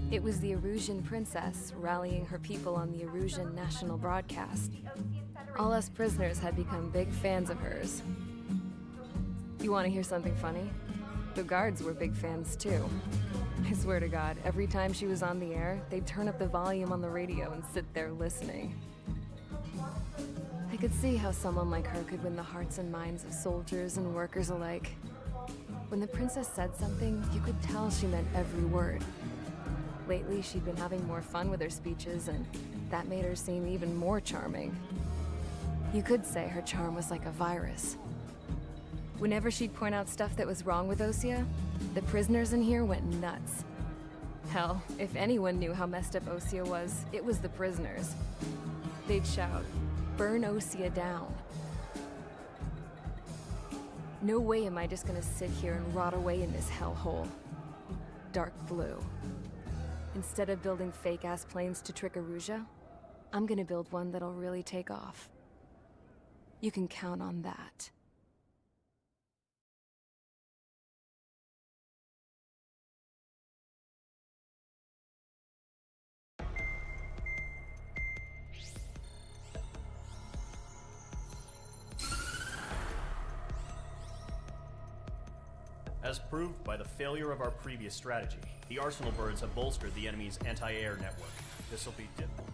It was the Erusian princess rallying her people on the Erusian national broadcast. All us prisoners had become big fans of hers. You want to hear something funny? The guards were big fans too. I swear to God, every time she was on the air, they'd turn up the volume on the radio and sit there listening. I could see how someone like her could win the hearts and minds of soldiers and workers alike. When the princess said something, you could tell she meant every word. Lately, she'd been having more fun with her speeches, and that made her seem even more charming. You could say her charm was like a virus. Whenever she'd point out stuff that was wrong with Osia, the prisoners in here went nuts. Hell, if anyone knew how messed up Osia was, it was the prisoners. They'd shout, "Burn Osia down." No way am I just gonna sit here and rot away in this hellhole. Dark blue. Instead of building fake-ass planes to trick Erusia, I'm gonna build one that'll really take off. You can count on that. As proved by the failure of our previous strategy, the Arsenal birds have bolstered the enemy's anti-air network. This'll be difficult.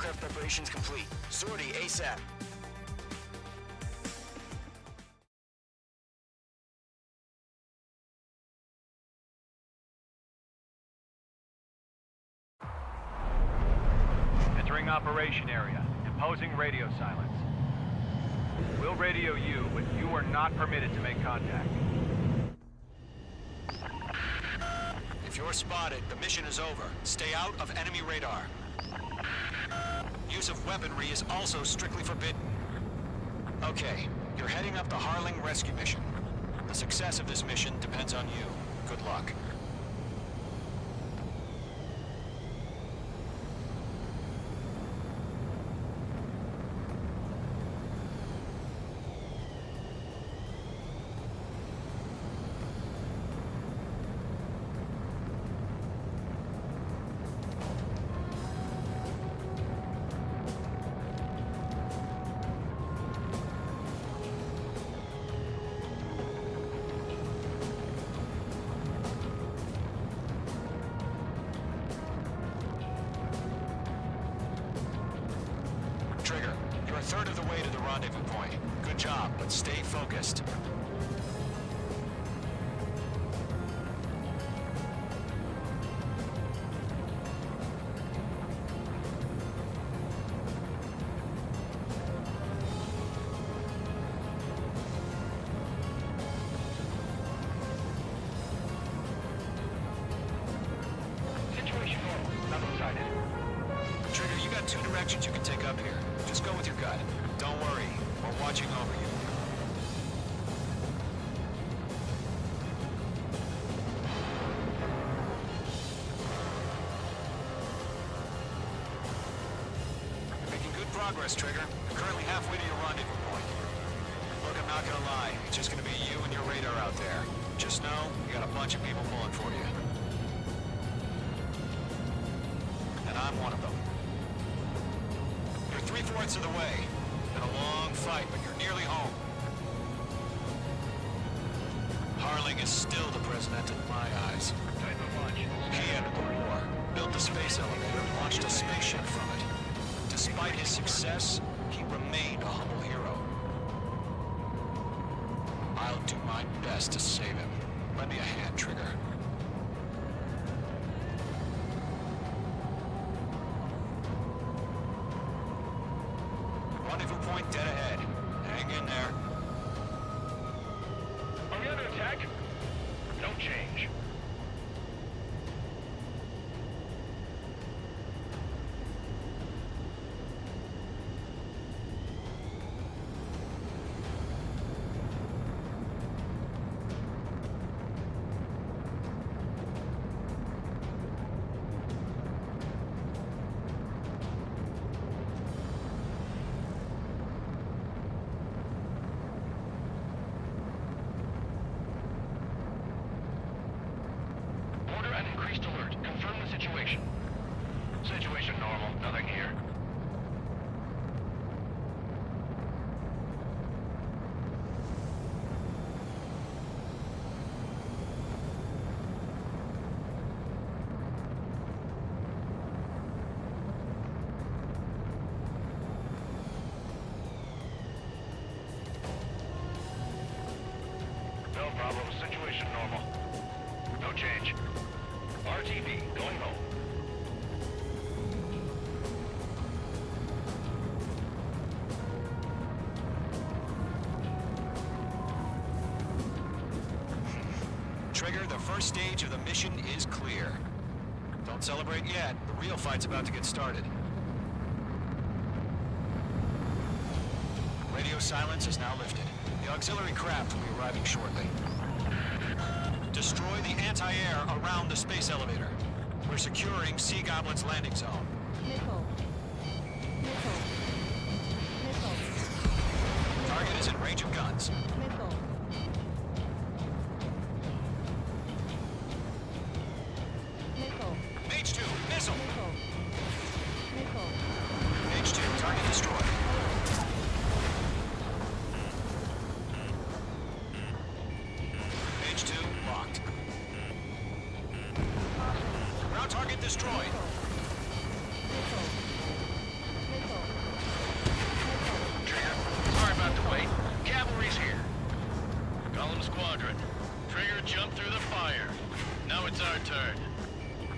aircraft preparations complete. Sortie ASAP. Entering operation area. Imposing radio silence. We'll radio you, but you are not permitted to make contact. If you're spotted, the mission is over. Stay out of enemy radar. Use of weaponry is also strictly forbidden. Okay, you're heading up the Harling rescue mission. The success of this mission depends on you. Good luck. Trigger, you're a third of the way to the rendezvous point. Good job, but stay focused. Situation normal. Nothing sighted. Trigger, you got two directions you can take up here. Just go with your gut. Don't worry, we're watching over you. You're making good progress, Trigger. You're currently halfway to your rendezvous point. Look, I'm not gonna lie. It's just gonna be you and your radar out there. Just know, you got a bunch of people pulling for you. And I'm one of them. You're 3/4 of the way. Been a long fight, but you're nearly home. Harling is still the president in my eyes. Type of launch. He ended the war, built the space elevator, and launched a spaceship from it. Despite his success, he remained a humble hero. I'll do my best to save him. Lend me a hand, Trigger. Rendezvous point dead ahead. Hang in there. Are we under attack? Don't change. Order an increased alert. Confirm the situation. Situation normal. Nothing here. No problem. Situation normal. No change. RTV, going home. Trigger, the first stage of the mission is clear. Don't celebrate yet. The real fight's about to get started. Radio silence is now lifted. The auxiliary craft will be arriving shortly. Destroy the anti-air around the space elevator. We're securing Sea Goblin's landing zone. Target is in range of guns. Mage 2, missile! Mage 2, target destroyed. Mage 2, locked. Ground target destroyed. have to wait. Cavalry's here. Column Squadron. Trigger jumped through the fire. Now it's our turn.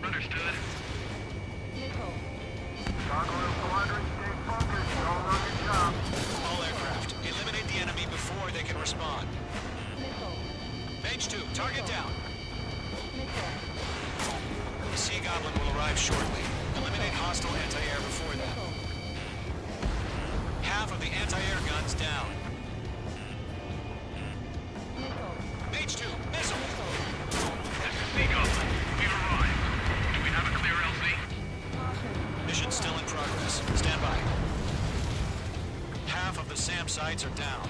Understood. Nickel. Gargoyle Squadron, stay focused. Don't lose your job. All aircraft, eliminate the enemy before they can respond. Nickel. Mage 2, target down. Nickel. The Sea Goblin will arrive shortly. Eliminate hostile anti-air before that. Nickel. Half of the anti-air guns down. Nickel. Mage 2, missile. This is Sea Goblin. We've arrived. Do we have a clear LZ? Mission still in progress. Stand by. Half of the SAM sites are down.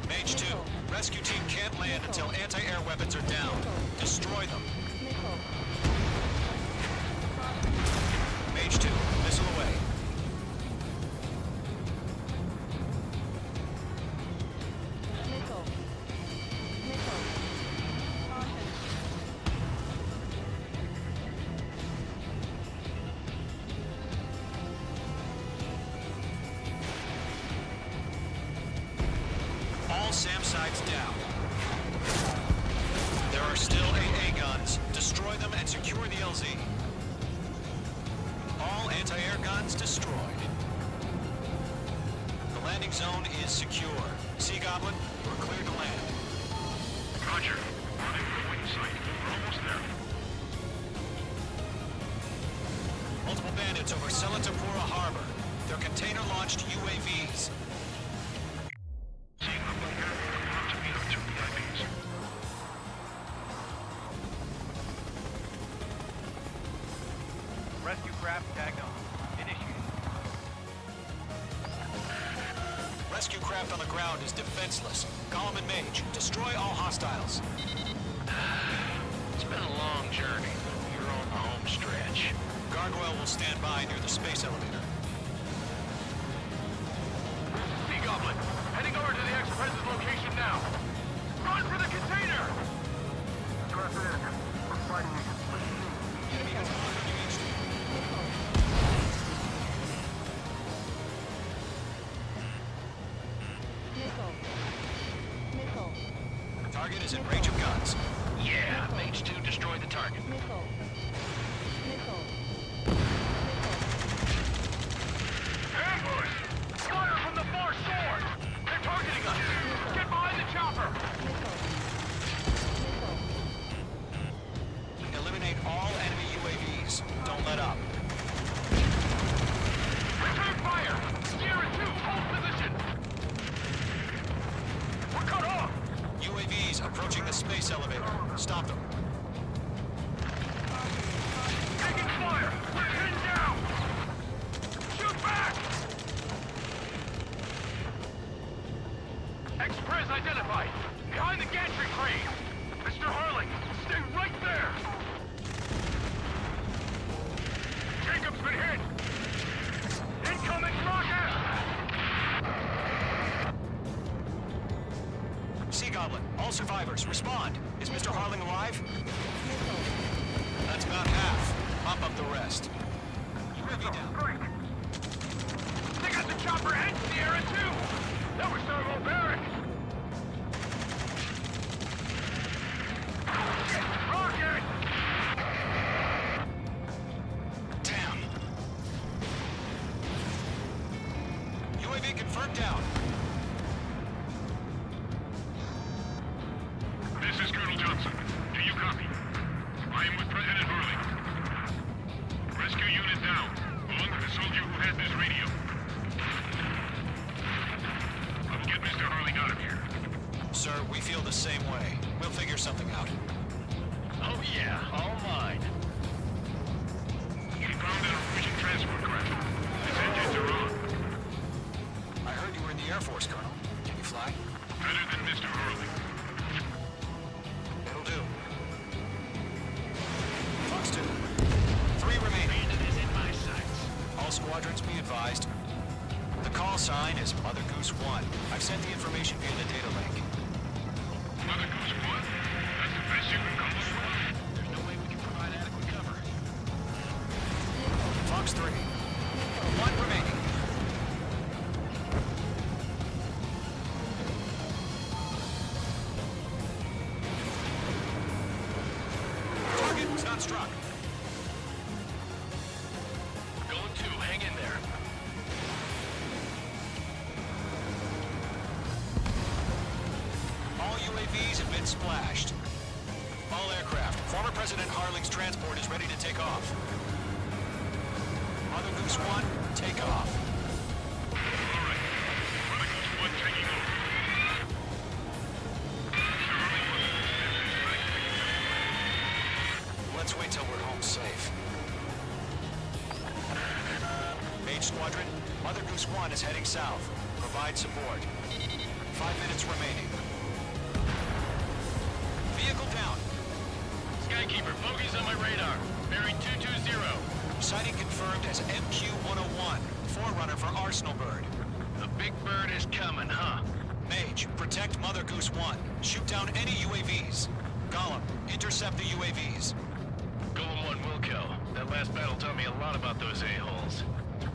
Mage 2, rescue team can't land until anti-air weapons are down. Destroy them. Nickel. Mage 2, missile away. Nickel. Nickel. Caution. All SAM sites down. There are still AA guns. Destroy them and secure the LZ. All anti-air guns destroyed. The landing zone is secure. Sea Goblin, you're cleared to land. Roger. Running for the wing site. We're almost there. Multiple bandits over Selatapura Harbor. They're container-launched UAVs. Sea Goblin here. About to meet our two VIPs. Rescue craft tagged on. Initiated. Rescue craft on the ground is defenseless. Column and Mage, destroy all hostiles. It's been a long journey. You're on the home stretch. Gargoyle will stand by near the space elevator. Sea Goblin. Heading over to the Express's location now. Run for the container! We're fighting against machines. Nickel. Nickel. Target is in range of guns. Yeah, Mage 2 destroyed the target. Nickel. Nickel. Ambush! Fire from the far shore! They're targeting us! Get behind the chopper! Eliminate all enemy UAVs. Don't let up. Return fire! Sierra 2, hold position! We're cut off! UAVs approaching the space elevator. Stop them. Taking fire! We're pinned down! Shoot back! Express identified! Behind the gantry crane! Mr. Harling, stay right there! Jacob's been hit! Incoming rocket! Sea Goblin, all survivors, respond. Is Mr. Harling alive? That's about half. Mop up the rest. UAV down. They got the chopper and Sierra too! That was Servo Barrack! Rocket! Damn. UAV confirmed down. This is Colonel Johnson. Do you copy? I am with President Hurley. Rescue unit down. Along with the soldier who has this radio. I will get Mr. Hurley out of here. Sir, we feel the same way. We'll figure something out. Oh yeah, all mine. We found an Norwegian transport craft. Its engines are on. I heard you were in the Air Force, Colonel. Can you fly? Better than Mr. Hurley. It'll do. Fox 2. 3 remaining. Is in my sights. All squadrons be advised. The call sign is Mother Goose 1. I've sent the information via the data link. Mother Goose 1? That's the best you can come up with? There's no way we can provide adequate cover. Fox 3. 1 remaining. Touchdown struck. Going 2, hang in there. All UAVs have been splashed. All aircraft. Former President Harling's transport is ready to take off. Mother Goose 1, take off. Alright. Mother Goose 1 taking over. Let's wait till we're home safe. Mage Squadron, Mother Goose 1 is heading south. Provide support. 5 minutes remaining. Vehicle down. Skykeeper, bogey's on my radar. Bearing 220. Sighting confirmed as MQ-101, forerunner for Arsenal Bird. The big bird is coming, huh? Mage, protect Mother Goose 1. Shoot down any UAVs. Gollum, intercept the UAVs. Golem 1 will kill. That last battle taught me a lot about those a-holes.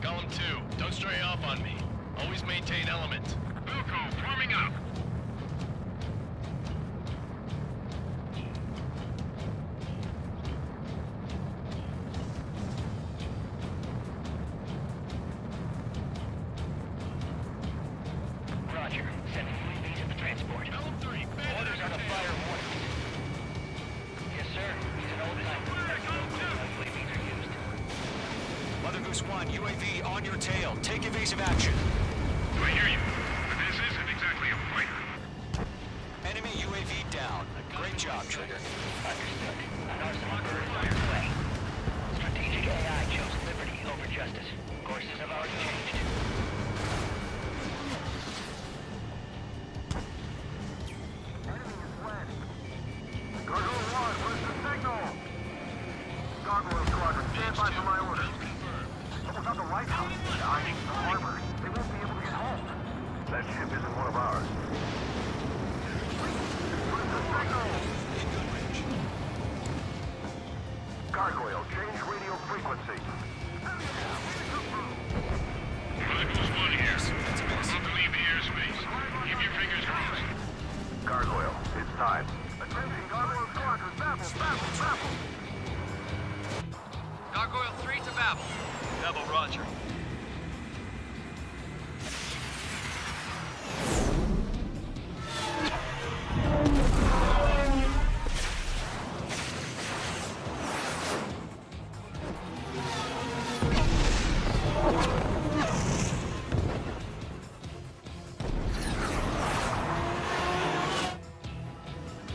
Golem 2, don't stray off on me. Always maintain element. Wilco, forming up. Roger. Sending UAVs at the transport. Golem 3, Orders are to fire one. Yes, sir. He's an old knight. UAVs are used. Mother Goose 1, UAV on your tail. Take evasive action. I hear you. But this isn't exactly a fighter. Enemy UAV down. Great job, Trigger. Understood. An Arsenal Bird is underway. Strategic AI chose liberty over justice. Courses have already changed. Gargoyle 1, where's the signal? Gargoyle Squadron, stand by for my orders. Someone's on the lighthouse. Dying the harbor. They won't be able to get home. That ship isn't one of ours. Where's the signal? Gargoyle, change radio frequency. Mother Goose 1 here. About to leave the airspace. Keep your fingers crossed. Gargoyle, it's time. Attention, Gargoyle Squadron, babble, babble, babble. Gargoyle 3 to Babel. Babel, roger.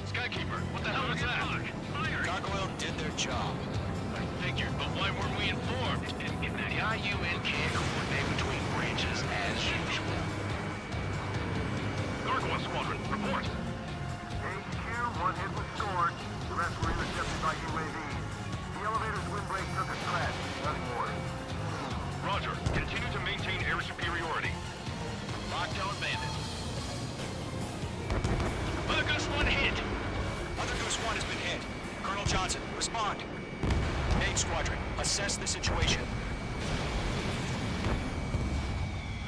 Skykeeper, what the hell was that? Gargoyle did their job. I figured, but why weren't we informed? The IUN can't coordinate between branches as usual. Gargoyle Squadron, report. HQ, one hit was scored. The rest were intercepted by UAVs. The elevator's windbreak took a crash. Nothing more. Roger. Continue to maintain air superiority. Lockdown bandit. Mother Goose 1 hit. Mother Goose 1 has been hit. Colonel Johnson, respond. Mage Squadron, assess the situation.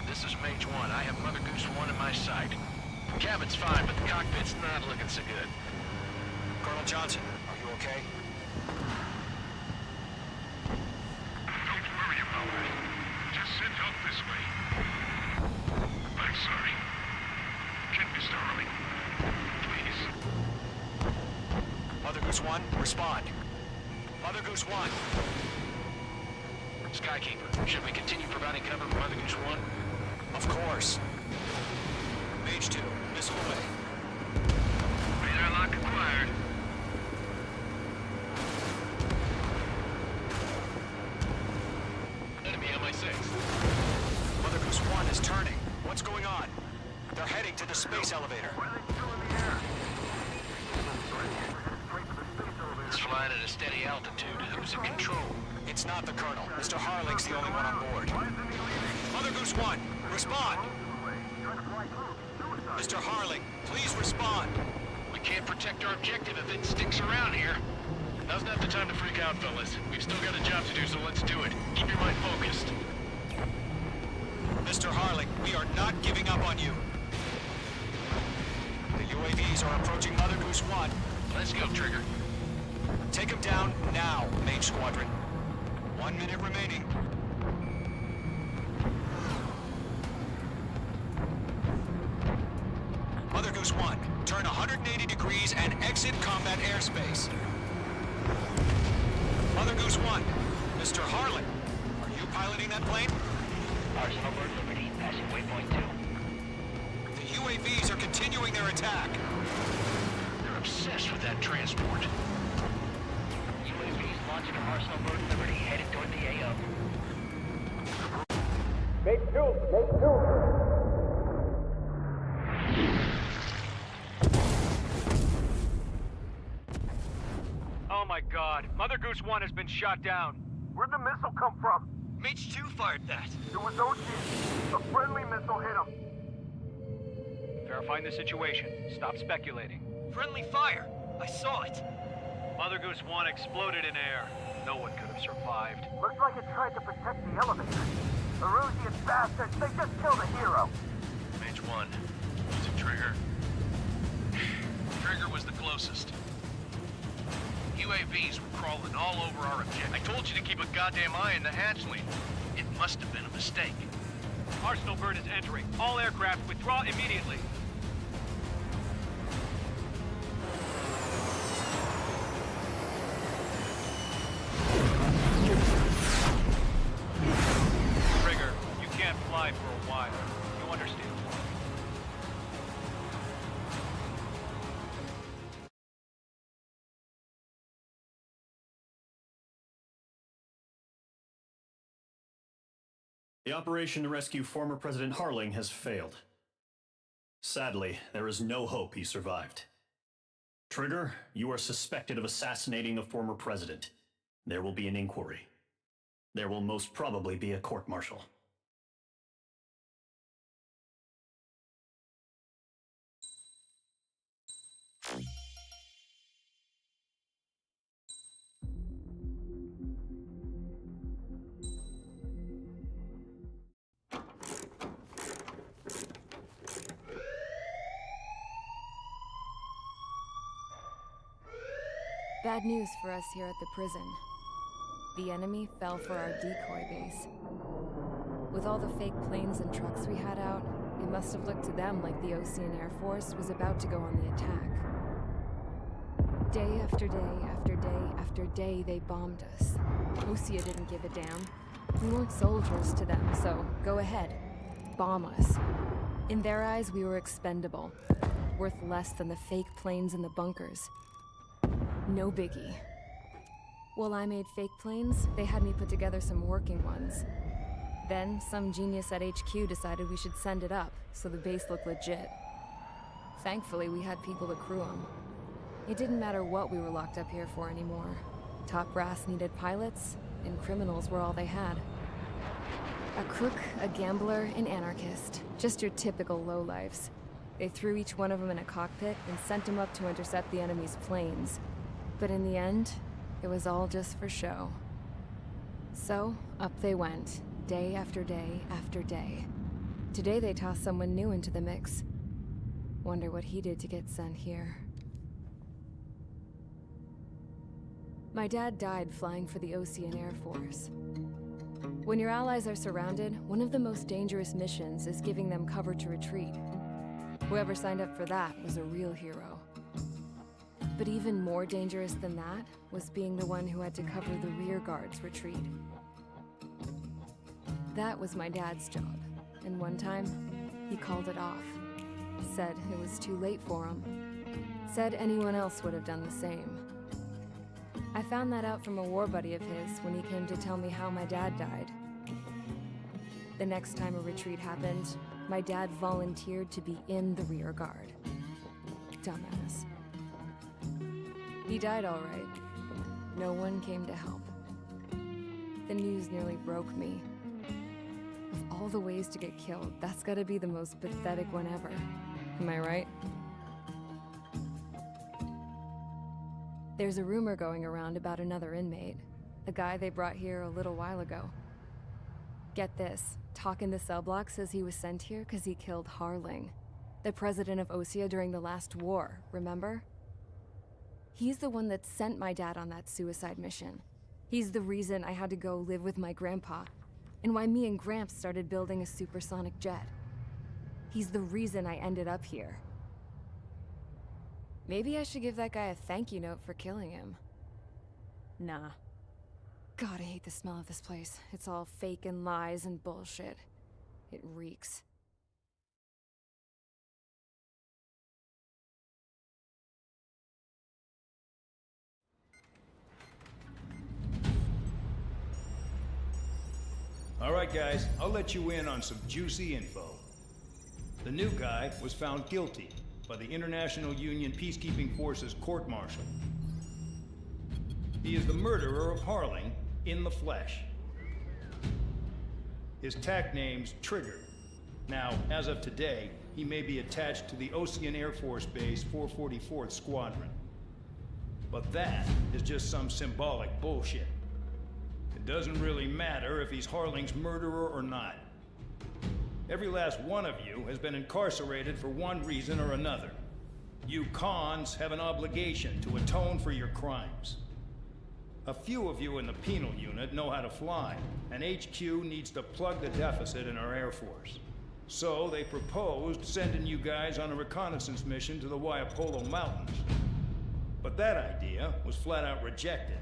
This is Mage 1. I have Mother Goose 1 in my sight. Cabin's fine, but the cockpit's not looking so good. Colonel Johnson, are you okay? Don't worry about it. Just send help this way. I'm sorry. Get Mr. Harling. Please. Mother Goose 1, respond. Mother Goose 1. Skykeeper, should we continue providing cover for Mother Goose 1? Of course. Mage 2, missile away. Radar lock acquired. Enemy on my 6. Mother Goose 1 is turning. What's going on? They're heading to the space elevator. It's flying at a steady altitude. Who's in control? It's not the Colonel. Mr. Harling's the only one on board. Mother Goose 1, respond! Mr. Harling, please respond! We can't protect our objective if it sticks around here. Now's not the time to freak out, fellas. We've still got a job to do, so let's do it. Keep your mind focused. Mr. Harling, we are not giving up on you. The UAVs are approaching Mother Goose 1. Let's go, Trigger. Take them down now. Mage Squadron. 1 minute remaining. Mother Goose 1, turn 180 degrees and exit combat airspace. Mother Goose 1, Mr. Harlan, are you piloting that plane? Arsenal Bird Liberty, passing waypoint 2. The UAVs are continuing their attack. They're obsessed with that transport. UAVs launching from Arsenal Bird Liberty, headed toward the AO. Make two! Oh my god, Mother Goose 1 has been shot down. Where'd the missile come from? Mage 2 fired that. It was Ocean. A friendly missile hit him. Verifying the situation. Stop speculating. Friendly fire. I saw it. Mother Goose 1 exploded in air. No one could have survived. Looks like it tried to protect the elevator. Erusian bastards, they just killed a hero. Mage 1. Was it Trigger? Trigger was the closest. UAVs were crawling all over our objective. I told you to keep a goddamn eye on the hatchling. It must have been a mistake. Arsenal Bird is entering. All aircraft withdraw immediately. Trigger, you can't fly for a while. You understand? The operation to rescue former President Harling has failed. Sadly, there is no hope he survived. Trigger, you are suspected of assassinating the former president. There will be an inquiry. There will most probably be a court-martial. Bad news for us here at the prison. The enemy fell for our decoy base. With all the fake planes and trucks we had out, it must have looked to them like the Ocean Air Force was about to go on the attack. Day after day after day after day, they bombed us. Osea didn't give a damn. We weren't soldiers to them, so go ahead. Bomb us. In their eyes, we were expendable. Worth less than the fake planes in the bunkers. No biggie. While I made fake planes, they had me put together some working ones. Then, some genius at HQ decided we should send it up, so the base looked legit. Thankfully, we had people to crew them. It didn't matter what we were locked up here for anymore. Top brass needed pilots, and criminals were all they had. A crook, a gambler, an anarchist. Just your typical lowlifes. They threw each one of them in a cockpit and sent them up to intercept the enemy's planes. But in the end, it was all just for show. So, up they went, day after day after day. Today they tossed someone new into the mix. Wonder what he did to get sent here. My dad died flying for the Ocean Air Force. When your allies are surrounded, one of the most dangerous missions is giving them cover to retreat. Whoever signed up for that was a real hero. But even more dangerous than that was being the one who had to cover the rear guard's retreat. That was my dad's job, and one time, he called it off. Said it was too late for him. Said anyone else would have done the same. I found that out from a war buddy of his when he came to tell me how my dad died. The next time a retreat happened, my dad volunteered to be in the rear guard. Dumbass. He died all right. No one came to help. The news nearly broke me. Of all the ways to get killed, that's gotta be the most pathetic one ever. Am I right? There's a rumor going around about another inmate. A guy they brought here a little while ago. Get this, Talk in the cell block says he was sent here because he killed Harling, the president of Osea during the last war, remember? He's the one that sent my dad on that suicide mission. He's the reason I had to go live with my grandpa, and why me and Gramps started building a supersonic jet. He's the reason I ended up here. Maybe I should give that guy a thank you note for killing him. Nah. God, I hate the smell of this place. It's all fake and lies and bullshit. It reeks. All right, guys, I'll let you in on some juicy info. The new guy was found guilty by the International Union Peacekeeping Forces court-martial. He is the murderer of Harling in the flesh. His tack name's Trigger. Now, as of today, he may be attached to the Ocean Air Force Base 444th Squadron. But that is just some symbolic bullshit. It doesn't really matter if he's Harling's murderer or not. Every last one of you has been incarcerated for one reason or another. You cons have an obligation to atone for your crimes. A few of you in the penal unit know how to fly, and HQ needs to plug the deficit in our Air Force. So they proposed sending you guys on a reconnaissance mission to the Waiapolo Mountains. But that idea was flat out rejected.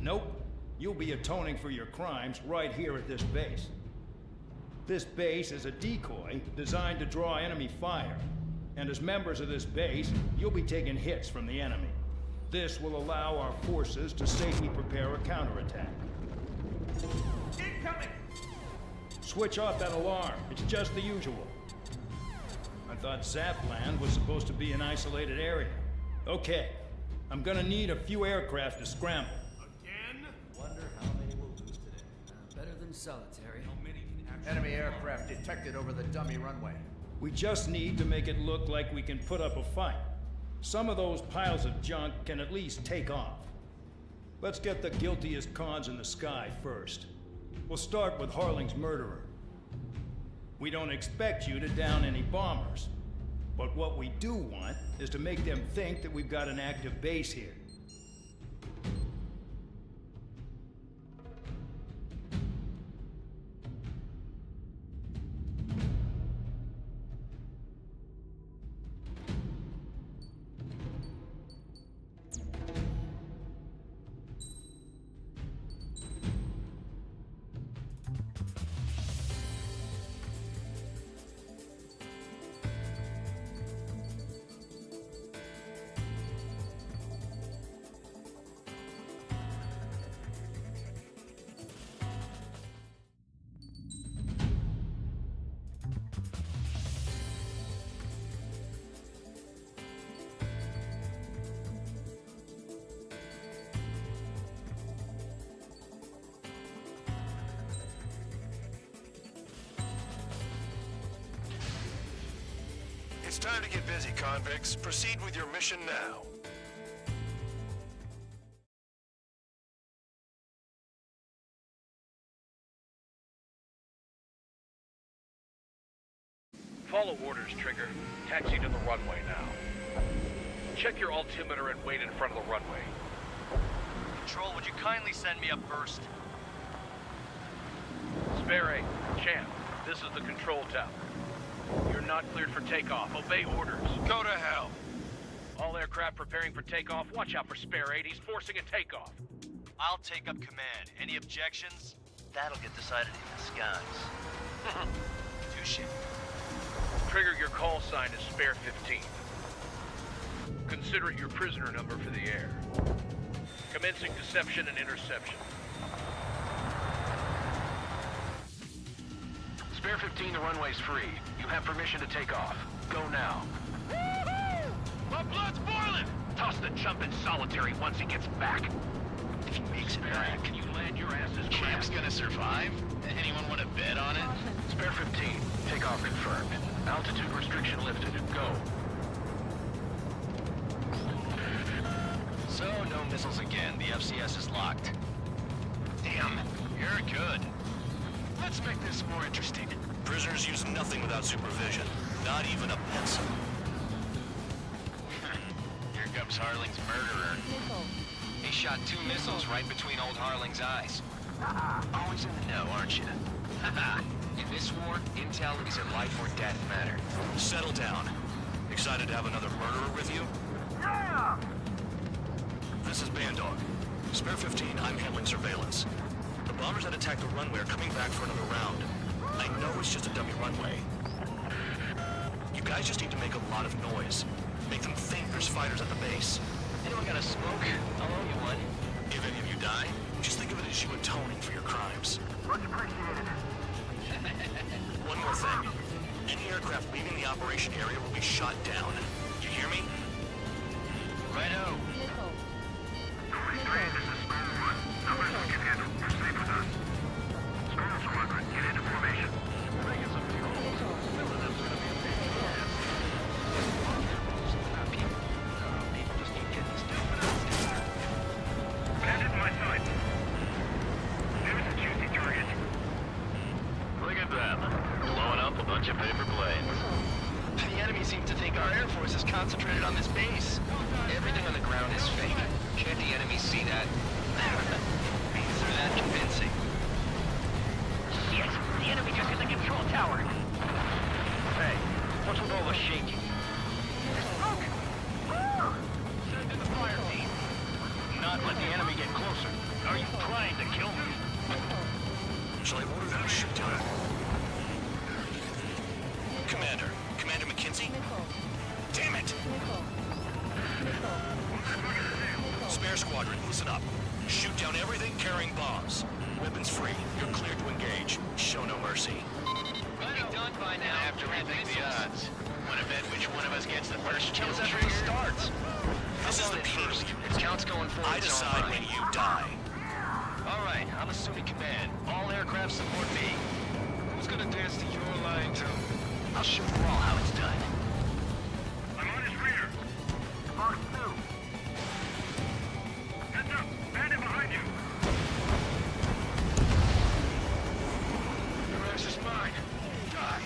Nope. You'll be atoning for your crimes right here at this base. This base is a decoy designed to draw enemy fire. And as members of this base, you'll be taking hits from the enemy. This will allow our forces to safely prepare a counterattack. Incoming! Switch off that alarm. It's just the usual. I thought Zapland was supposed to be an isolated area. Okay. I'm gonna need a few aircraft to scramble. Wonder how many will lose today. Better than solitary. How many can actually... Enemy aircraft detected over the dummy runway. We just need to make it look like we can put up a fight. Some of those piles of junk can at least take off. Let's get the guiltiest cons in the sky first. We'll start with Harling's murderer. We don't expect you to down any bombers. But what we do want is to make them think that we've got an active base here. It's time to get busy, convicts. Proceed with your mission now. Follow orders, Trigger. Taxi to the runway now. Check your altimeter and wait in front of the runway. Control, would you kindly send me up first? Spare 8, Champ, this is the control tower. You're not cleared for takeoff. Obey orders. Go to hell. All aircraft preparing for takeoff. Watch out for Spare 8. He's forcing a takeoff. I'll take up command. Any objections? That'll get decided in the skies. Touche. Trigger, your call sign is Spare 15. Consider it your prisoner number for the air. Commencing deception and interception. Spare 15, the runway's free. You have permission to take off. Go now. Woohoo! My blood's boiling! Toss the chump in solitary once he gets back. If he makes it back, Can you land your asses? Camp's gonna survive? Anyone want to bet on it? Spare 15, takeoff confirmed. Altitude restriction lifted. Go. So, no missiles again. The FCS is locked. Damn, you're good. Let's make this more interesting. Prisoners use nothing without supervision. Not even a pencil. Here comes Harling's murderer. Hey, shot 2 missiles right between old Harling's eyes. Always in the know, aren't you? In this war, intel is a life or death matter. Settle down. Excited to have another murderer with you? Yeah! This is Bandog. Spare 15, I'm handling surveillance. The bombers that attacked the runway are coming back for another round. I know it's just a dummy runway. You guys just need to make a lot of noise. Make them think there's fighters at the base. Anyone got a smoke? I'll owe you one. If any of you die, just think of it as you atoning for your crimes. Much appreciated. One more thing. Any aircraft leaving the operation area will be shot down. You hear me? Righto. This is Storm 1. Numbers we can handle. You're safe with us. Storm Squadron, get into formation. Making some fuel. Filling up's gonna be a pain in the ass. People just keep getting stupid. Bandit in my sight. There's a juicy target. Look at them. Blowing up a bunch of paper planes. The enemy seems to think our Air Force is concentrated on this base. Everything on the ground is fake. Can't the enemy see that? They're that convincing. Shit! The enemy just hit the control tower. Hey, what's with all the shaking? Smoke! Send in the fire team. Not let the enemy get closer. Are you trying to kill me? Shall I order them to shoot down? Commander McKinsey? Damn it! Spare squadron, listen up. Shoot down everything carrying bombs. Weapons free. You're cleared to engage. Show no mercy. We'll be done by now. After we think the odds. Wanna bet which one of us gets the first kill Kills after trigger? it starts. This is the peak. If counts going forward, I decide when you die. All right, I'm assuming command. All aircraft support me. Who's gonna dance to your line, too? I'll show you all how it's done. I'm on his rear. Mark 2. Heads up! Bandit behind you! The rest is mine. Die.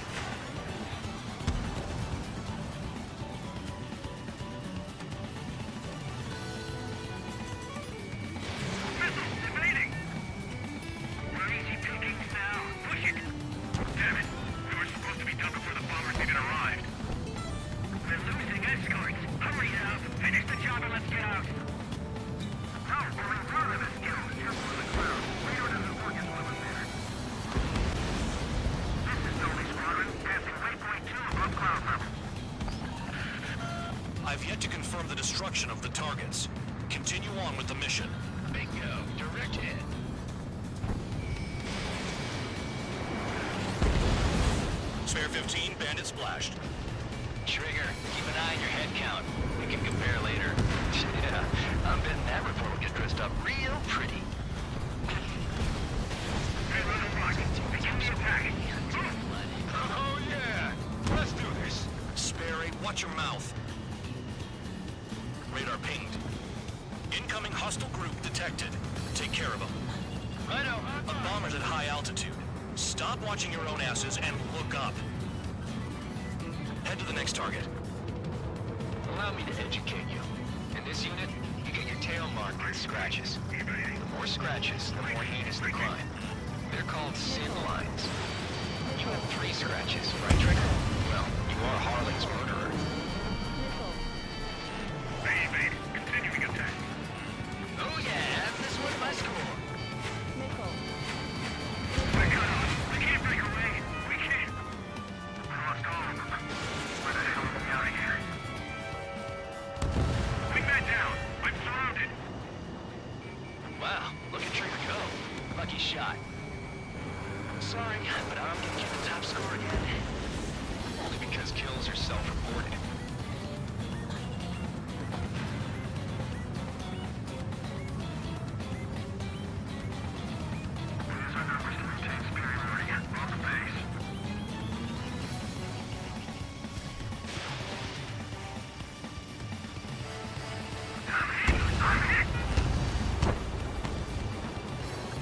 Missile! Evading! We're easy pickings now. Push it! Damn it! We were supposed to be done before the bombers even arrived. We're losing escorts. Hurry up! Finish the job and let's get out! No, we're in front of this. Careful of the cloud. Radar doesn't work as well in there. This is Tony Squadron. Passing waypoint 2 above cloud level. I've yet to confirm the destruction of the targets. Continue on with the mission. Bingo. Direct hit. Spare 15, bandit splashed. Trigger, keep an eye on your head count. We can compare later. Yeah, I'm betting that report will get dressed up real pretty. Hey, Little Rock, begin the attack! Oh, yeah. Let's do this. Spare 8, watch your mouth. Radar pinged. Incoming hostile group detected. Take care of them. Righto. A bomber's at high altitude. Stop watching your own asses and look up. Head to the next target. Allow me to educate you. In this unit, you get your tail marked with scratches. The more scratches, the more heinous the crime. They're called sin lines. You have 3 scratches, right, Trigger? Well, you are Harling's murderer. Evade. Continuing attack. Oh yeah, this was my score. We're cut off. We can't break away. We can't. We lost all of them. Where the hell are we out of here? Wingman down. I'm surrounded. Wow, look at Trigger go. Lucky shot. Sorry, but I'm gonna get the top score again. Only because kills are self-reported. Use our numbers to maintain superiority on the base. I'm hit.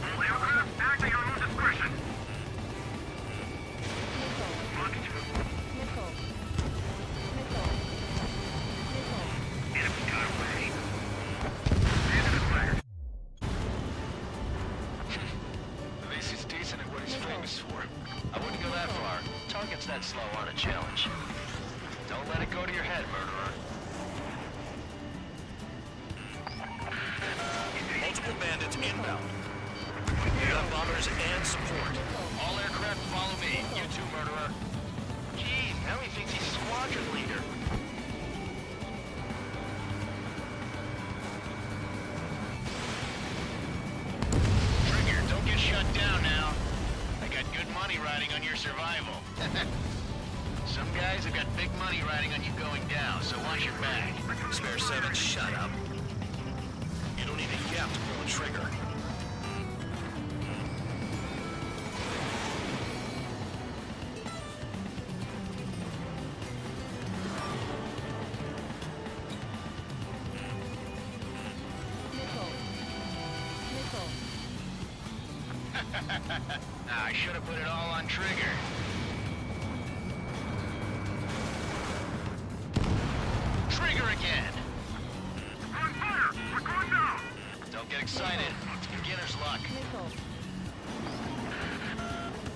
All aircraft, act at your own discretion. Mark 2. that far. Target's that slow on a challenge. Don't let it go to your head, murderer. Multiple bandits inbound. You got bombers and support. All aircraft follow me. You too, murderer. Jeez, now he thinks he's squadron leader. Trigger, don't get shut down now. I got good money riding on your survival. Some guys have got big money riding on you going down, so watch your back. Spare 7, shut up. You don't need a gap to pull the trigger. I should have put it all on trigger. Trigger again! On fire! We're going down! Don't get excited. It's beginner's luck.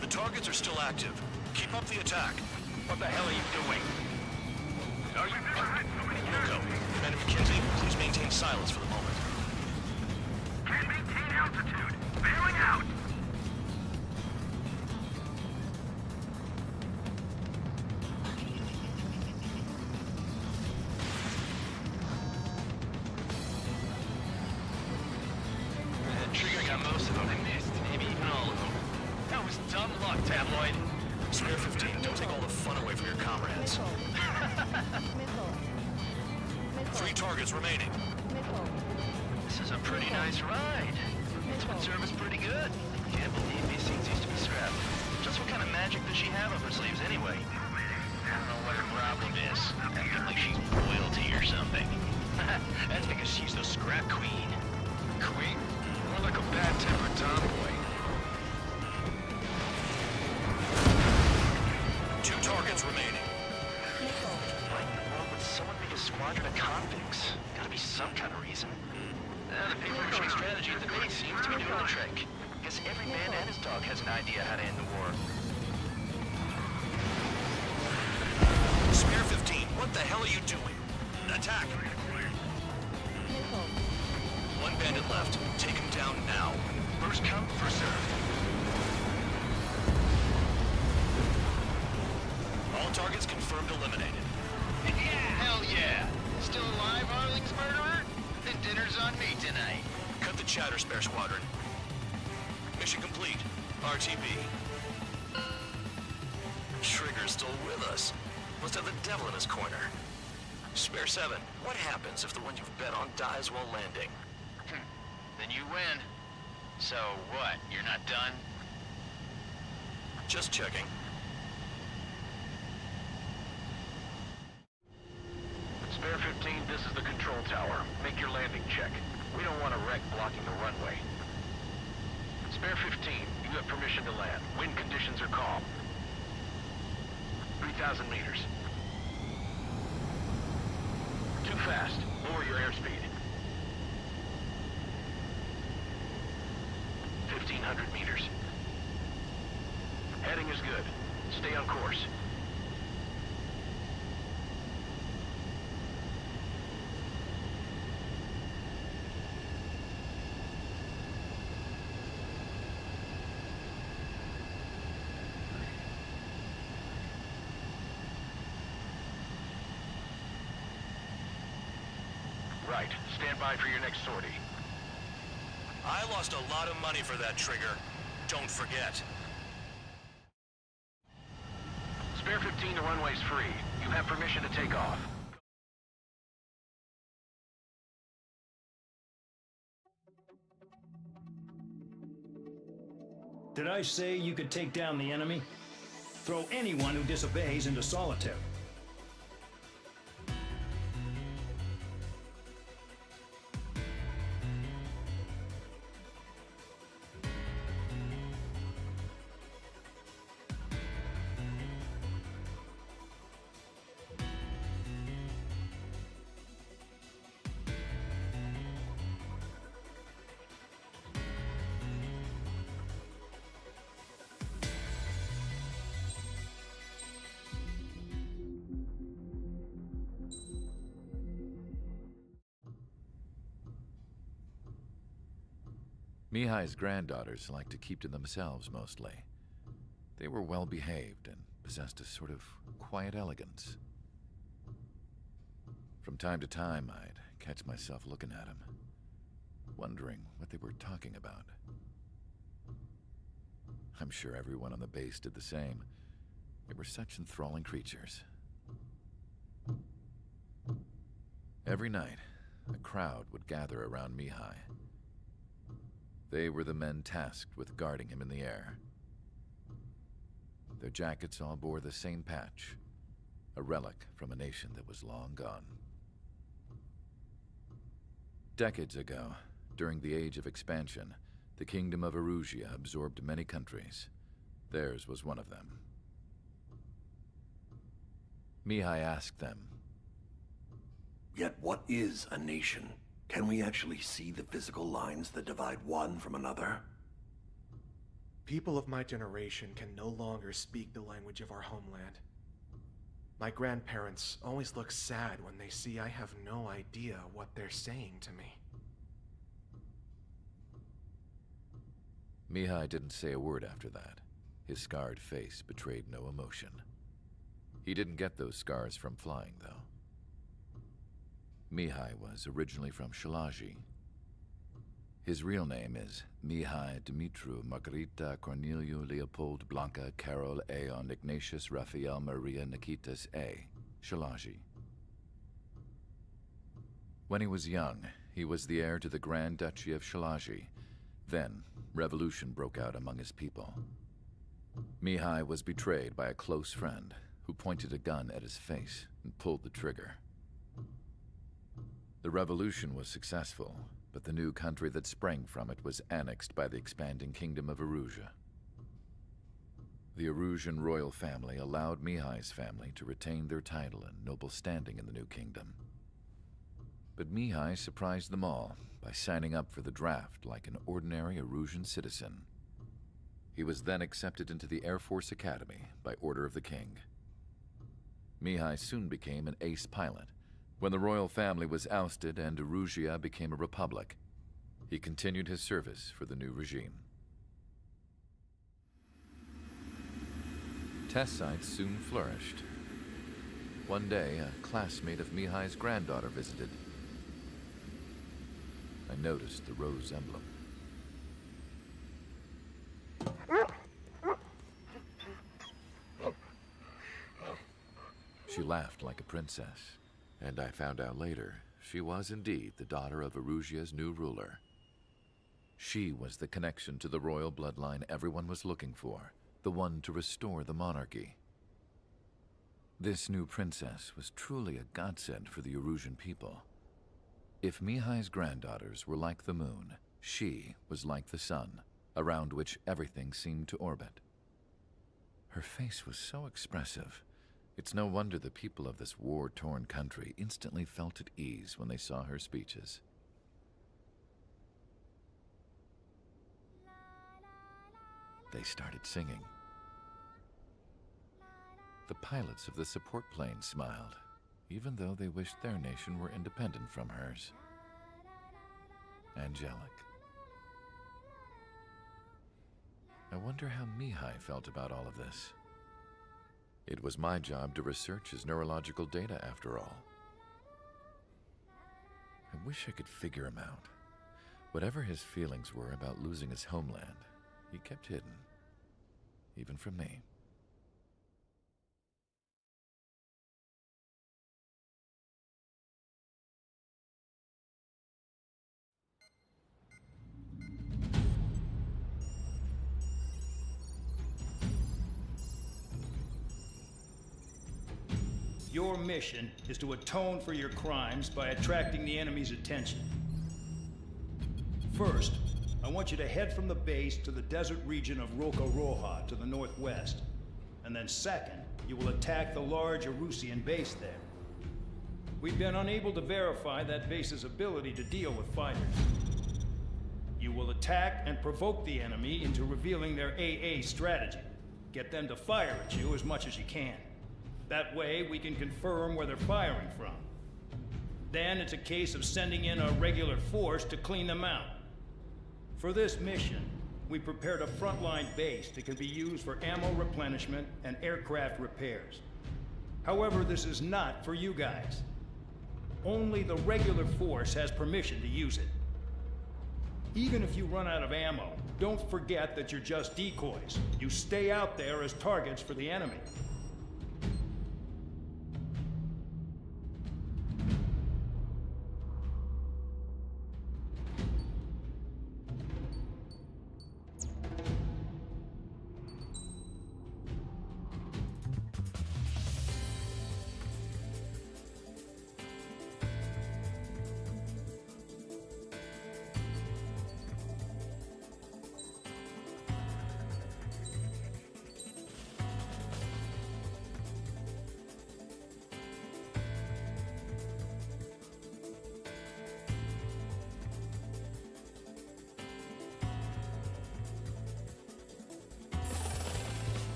The targets are still active. Keep up the attack. What the hell are you doing? Are you... Wilco, Commander McKenzie, please maintain silence for the moment. Can't maintain altitude! Bailing out! Trigger got most of them. I missed. Maybe even all of them. That was dumb luck, Tabloid. Spare 15, don't take all the fun away from your comrades. 3 targets remaining. This is a pretty nice ride. Intimate service pretty good. Can't believe these things used to be scrapped. Just what kind of magic does she have up her sleeves anyway? I don't know what her problem is. Acting like she's royalty or something. That's because she's the scrap queen. Queen? More like a bad-tempered tomboy. 2 targets remaining. Why in the world would someone make a squadron of convicts? Gotta be some kind of reason. The paper-pushing strategy at the base seems to be doing the trick. Guess every man and his dog has an idea how to end the war. Spare 15, what the hell are you doing? Attack! 1 bandit left. Take him down now. First come, first serve. All targets confirmed eliminated. Yeah! Hell yeah! Still alive, Arling's murderer? Then dinner's on me tonight. Cut the chatter, Spare Squadron. Mission complete. RTB. Trigger's still with us. Must have the devil in his corner. Spare 7, what happens if the one you've bet on dies while landing? Then you win. So what, you're not done? Just checking. Spare 15, this is the control tower. Make your landing check. We don't want a wreck blocking the runway. Spare 15, you have permission to land. Wind conditions are calm. 3,000 meters. Too fast. Lower your airspeed. 1,500 meters. Heading is good. Stay on course. Right. Stand by for your next sortie. I lost a lot of money for that trigger. Don't forget. Spare 15, the runway's free. You have permission to take off. Did I say you could take down the enemy? Throw anyone who disobeys into solitary. Mihai's granddaughters liked to keep to themselves mostly. They were well behaved and possessed a sort of quiet elegance. From time to time, I'd catch myself looking at them, wondering what they were talking about. I'm sure everyone on the base did the same. They were such enthralling creatures. Every night, a crowd would gather around Mihai. They were the men tasked with guarding him in the air. Their jackets all bore the same patch, a relic from a nation that was long gone. Decades ago, during the Age of Expansion, the Kingdom of Erusia absorbed many countries. Theirs was one of them. Mihai asked them, "Yet what is a nation? Can we actually see the physical lines that divide one from another?" People of my generation can no longer speak the language of our homeland. My grandparents always look sad when they see I have no idea what they're saying to me. Mihai didn't say a word after that. His scarred face betrayed no emotion. He didn't get those scars from flying, though. Mihai was originally from Shalaji. His real name is Mihai Dumitru Margarita Corneliu Leopold Blanca Carol Aeon Ignatius Raphael Maria Nikitas A. Shalaji. When he was young, he was the heir to the Grand Duchy of Shalaji. Then, revolution broke out among his people. Mihai was betrayed by a close friend who pointed a gun at his face and pulled the trigger. The revolution was successful, but the new country that sprang from it was annexed by the expanding Kingdom of Erusia. The Erusian royal family allowed Mihai's family to retain their title and noble standing in the new kingdom. But Mihai surprised them all by signing up for the draft like an ordinary Erusian citizen. He was then accepted into the Air Force Academy by order of the king. Mihai soon became an ace pilot. When the royal family was ousted and Erusia became a republic, he continued his service for the new regime. Test sites soon flourished. One day, a classmate of Mihai's granddaughter visited. I noticed the rose emblem. She laughed like a princess. And I found out later, she was indeed the daughter of Erusia's new ruler. She was the connection to the royal bloodline everyone was looking for, the one to restore the monarchy. This new princess was truly a godsend for the Erusian people. If Mihai's granddaughters were like the moon, she was like the sun, around which everything seemed to orbit. Her face was so expressive. It's no wonder the people of this war-torn country instantly felt at ease when they saw her speeches. They started singing. The pilots of the support plane smiled, even though they wished their nation were independent from hers. Angelic. I wonder how Mihai felt about all of this. It was my job to research his neurological data, after all. I wish I could figure him out. Whatever his feelings were about losing his homeland, he kept hidden, even from me. Your mission is to atone for your crimes by attracting the enemy's attention. First, I want you to head from the base to the desert region of Roca-Roja to the northwest. And then second, you will attack the large Erusian base there. We've been unable to verify that base's ability to deal with fighters. You will attack and provoke the enemy into revealing their AA strategy. Get them to fire at you as much as you can. That way, we can confirm where they're firing from. Then it's a case of sending in a regular force to clean them out. For this mission, we prepared a frontline base that can be used for ammo replenishment and aircraft repairs. However, this is not for you guys. Only the regular force has permission to use it. Even if you run out of ammo, don't forget that you're just decoys. You stay out there as targets for the enemy.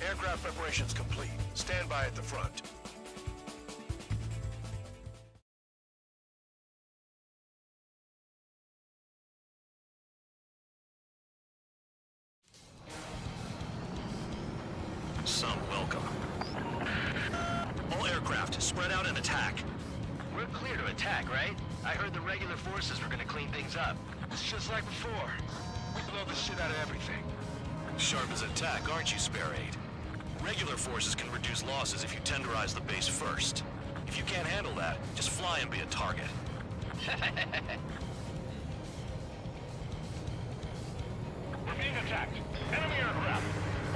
Aircraft preparations complete. Stand by at the front. Some welcome. All aircraft, spread out and attack. We're clear to attack, right? I heard the regular forces were gonna clean things up. It's just like before. We blow the shit out of everything. Sharp as attack, aren't you, Spare Aid? Regular forces can reduce losses if you tenderize the base first. If you can't handle that, just fly and be a target. We're being attacked. Enemy aircraft.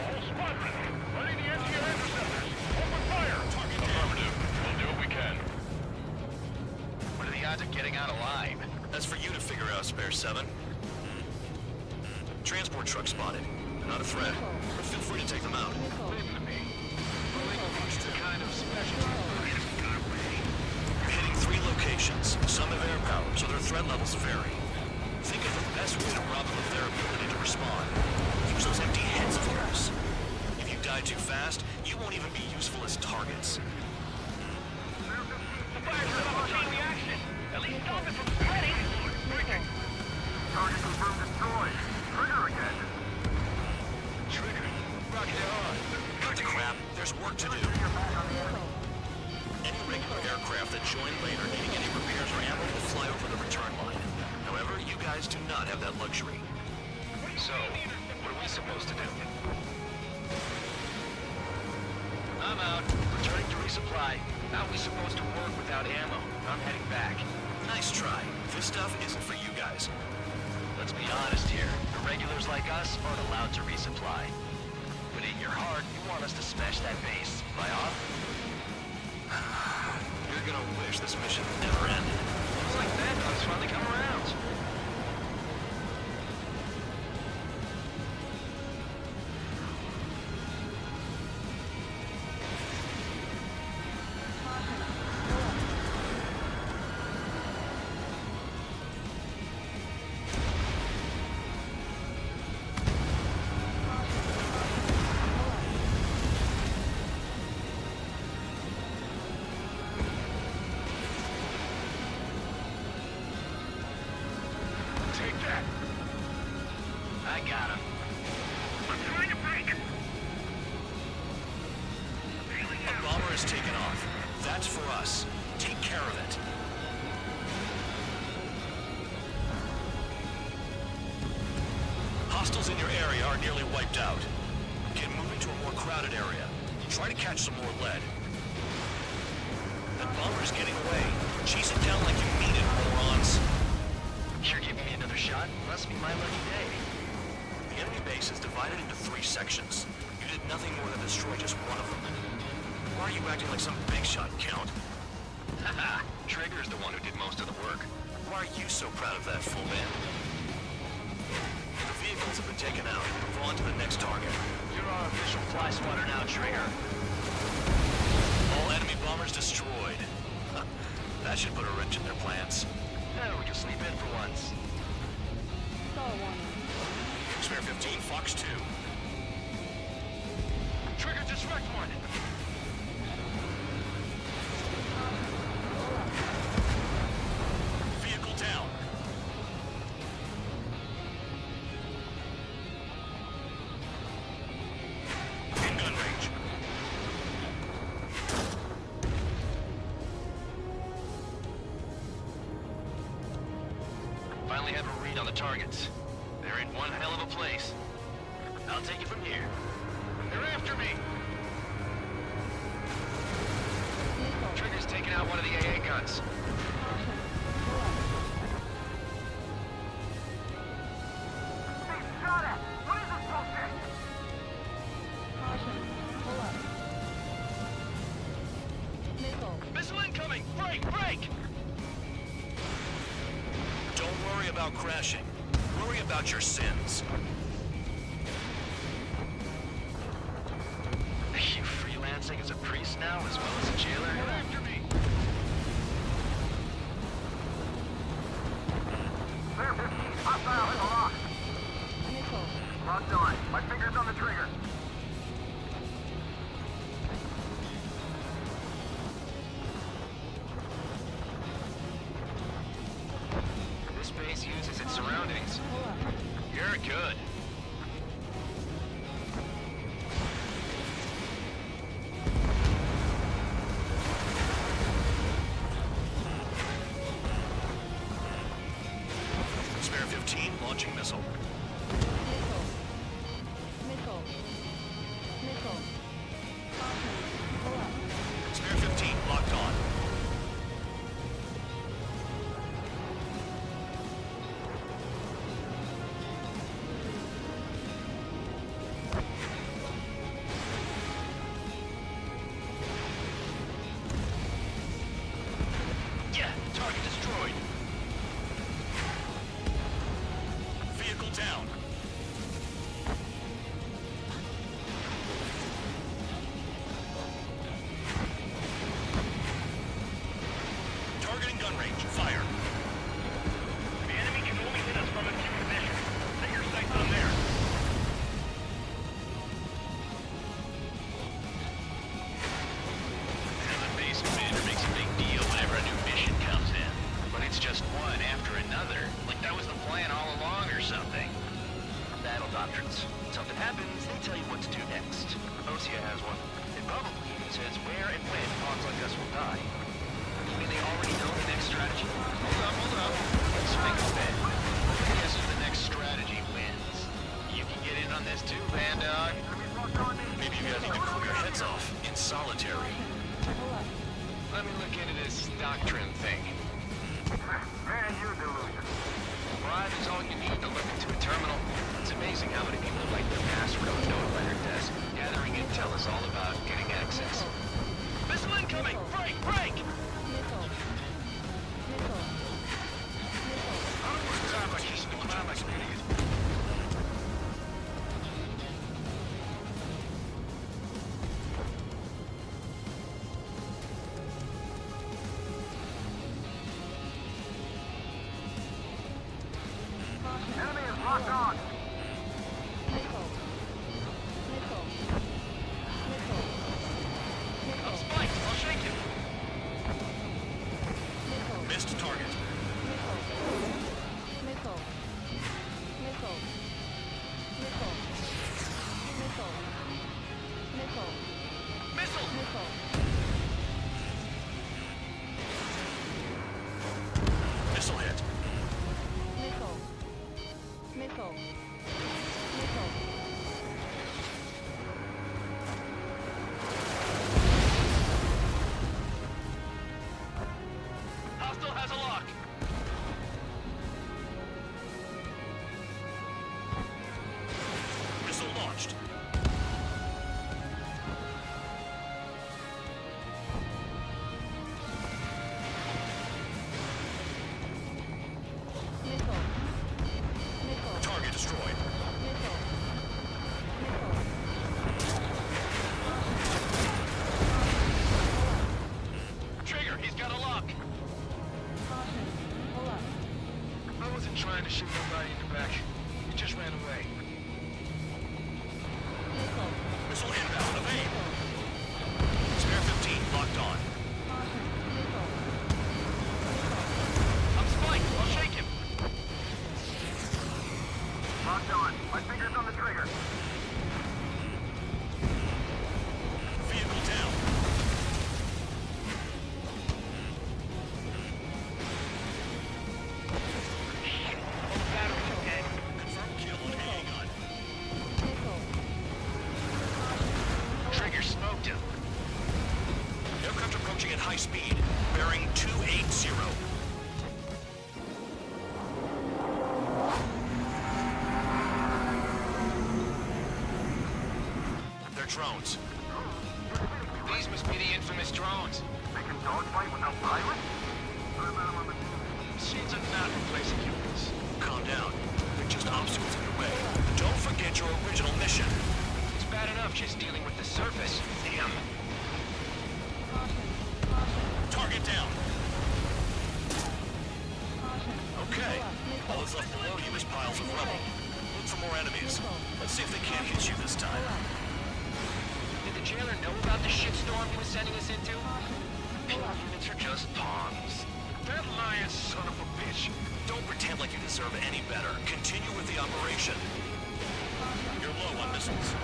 All squadron. Ready the NTR interceptors. Open fire. Affirmative. We'll do what we can. What are the odds of getting out alive? That's for you to figure out, Spare 7. Transport truck spotted. They're not a threat, but feel free to take them out. Leave them to me. It's a kind of special. You're hitting 3 locations. Some have air power, so their threat levels vary. Think of the best way to rob them of their ability to respond. Use those empty heads of yours. If you die too fast, you won't even be useful as targets. The fire's set off a chain reaction. At least stop it from spreading. Target confirmed destroyed. Trigger again. Trigger. Rocket it on. Cut to crap. There's work to do. Any regular aircraft that join later needing any repairs or ammo will fly over the return line. However, you guys do not have that luxury. So, what are we supposed to do? I'm out. Returning to resupply. How are we supposed to work without ammo? I'm heading back. Nice try. This stuff isn't for you guys. Let's be honest here. The regulars like us aren't allowed to resupply. But in your heart, you want us to smash that base. Am I off? You're gonna wish this mission never ended. Looks like Bad Dog's finally come around. I got him. I'm trying to break. A bomber has taken off. That's for us. Take care. care of it. Hostiles in your area are nearly wiped out. Get moving to a more crowded area. Try to catch some more lead. That bomber's getting away. Chase it down like you mean it, morons. You're giving me another shot? Must be my lucky day. The enemy base is divided into 3 sections. You did nothing more than destroy just one of them. Why are you acting like some big shot, Count? Haha, Trigger's the one who did most of the work. Why are you so proud of that, full man? The vehicles have been taken out. Move on to the next target. You're our official fly swatter now, Trigger. All enemy bombers destroyed. That should put a wrench in their plans. We can sleep in for once. Spare 15, Fox 2. Trigger, disrupt one! Vehicle down. In gun range. Finally have a read on the targets. They're in one hell of a place. I'll take it from here. They're after me! Trigger's taking out one of the AA guns. Hey, shot at! What is this bullshit? Missile incoming! Break! Break! Don't worry about crashing. Worry about your sins. You freelancing as a priest now, as well as a jailer? You're after me! Clear 15, hostile in the lock. Locked on. My finger's on the trigger. This base uses its surroundings. You're good. Spare 15, launching missile. Spare 15, locked on. Yeah, target destroyed. Vehicle down. Targeting gun range. Fire. The enemy can only hit us from a few positions. Set your sights on there. And the base commander makes a big deal whenever a new mission comes in. But it's just one after another. Like that was the plan all along or something. Battle doctrines. Something happens, they tell you what to do next. Osea has one. It probably even says where and when pawns like us will die. You mean they already know the next strategy? Hold up. Let's make a bet. Guess who the next strategy wins? You can get in on this too, Bandog. Maybe you guys need to cool your heads off in solitary. Let me look into this doctrine thing. Man, you delusion. Pride is all you need to look into a terminal. It's amazing how many people like the password on a note letter desk. Gathering intel is all about getting access. Missile incoming! Break! Break! Enemy is locked on. I'm spiked! I'll shake you! Missed target. Missile! wasn't trying to shoot nobody in the back. He just ran away. Missile inbound. Evade. Spare 15 locked on. I'm spiked. I'll shake him. Locked on. My finger's on the trigger. Vehicle down. Confirm kill on handgun. Trigger smoked him. Aircraft approaching at high speed. Bearing 280. They're drones. These must be the infamous drones. They can dogfight without pilots? Machines are not replacing humans. Calm down. They're just obstacles in your way. Don't forget your original mission. It's bad enough just dealing with the surface. Damn. Target down. Okay. All that's left below you is piles of rubble. Look for more enemies. Let's see if they can't hit you this time. Did the jailer know about the shitstorm he was sending us into? Units are just pawns. That lying son of a bitch. Don't pretend like you deserve any better. Continue with the operation. You're low on missiles.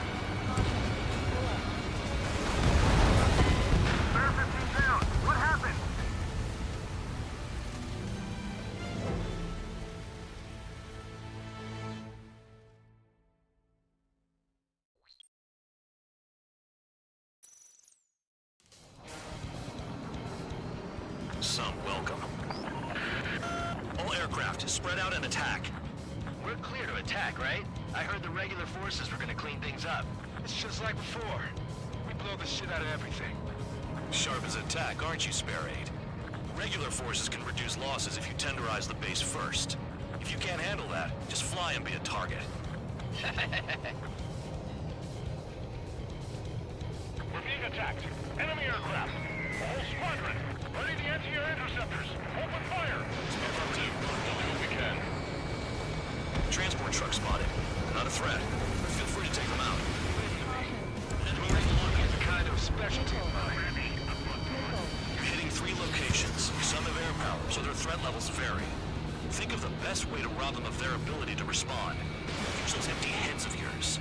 Spare 15 down. What happened? Some welcome. All aircraft, spread out and attack. We're clear to attack, right? I heard the regular forces were gonna clean things up. It's just like before. We blow the shit out of everything. Sharp as attack, aren't you, Spare 8? Regular forces can reduce losses if you tenderize the base first. If you can't handle that, just fly and be a target. We're being attacked. Enemy aircraft. A whole squadron. Ready to answer your interceptors. Open fire. Affirmative. Doing what we can. Transport truck spotted. Not a threat. Feel free to take them out. Enemy is a kind of specialty of mine. You're hitting 3 locations. Some have air power, so their threat levels vary. Think of the best way to rob them of their ability to respond. Use those empty heads of yours.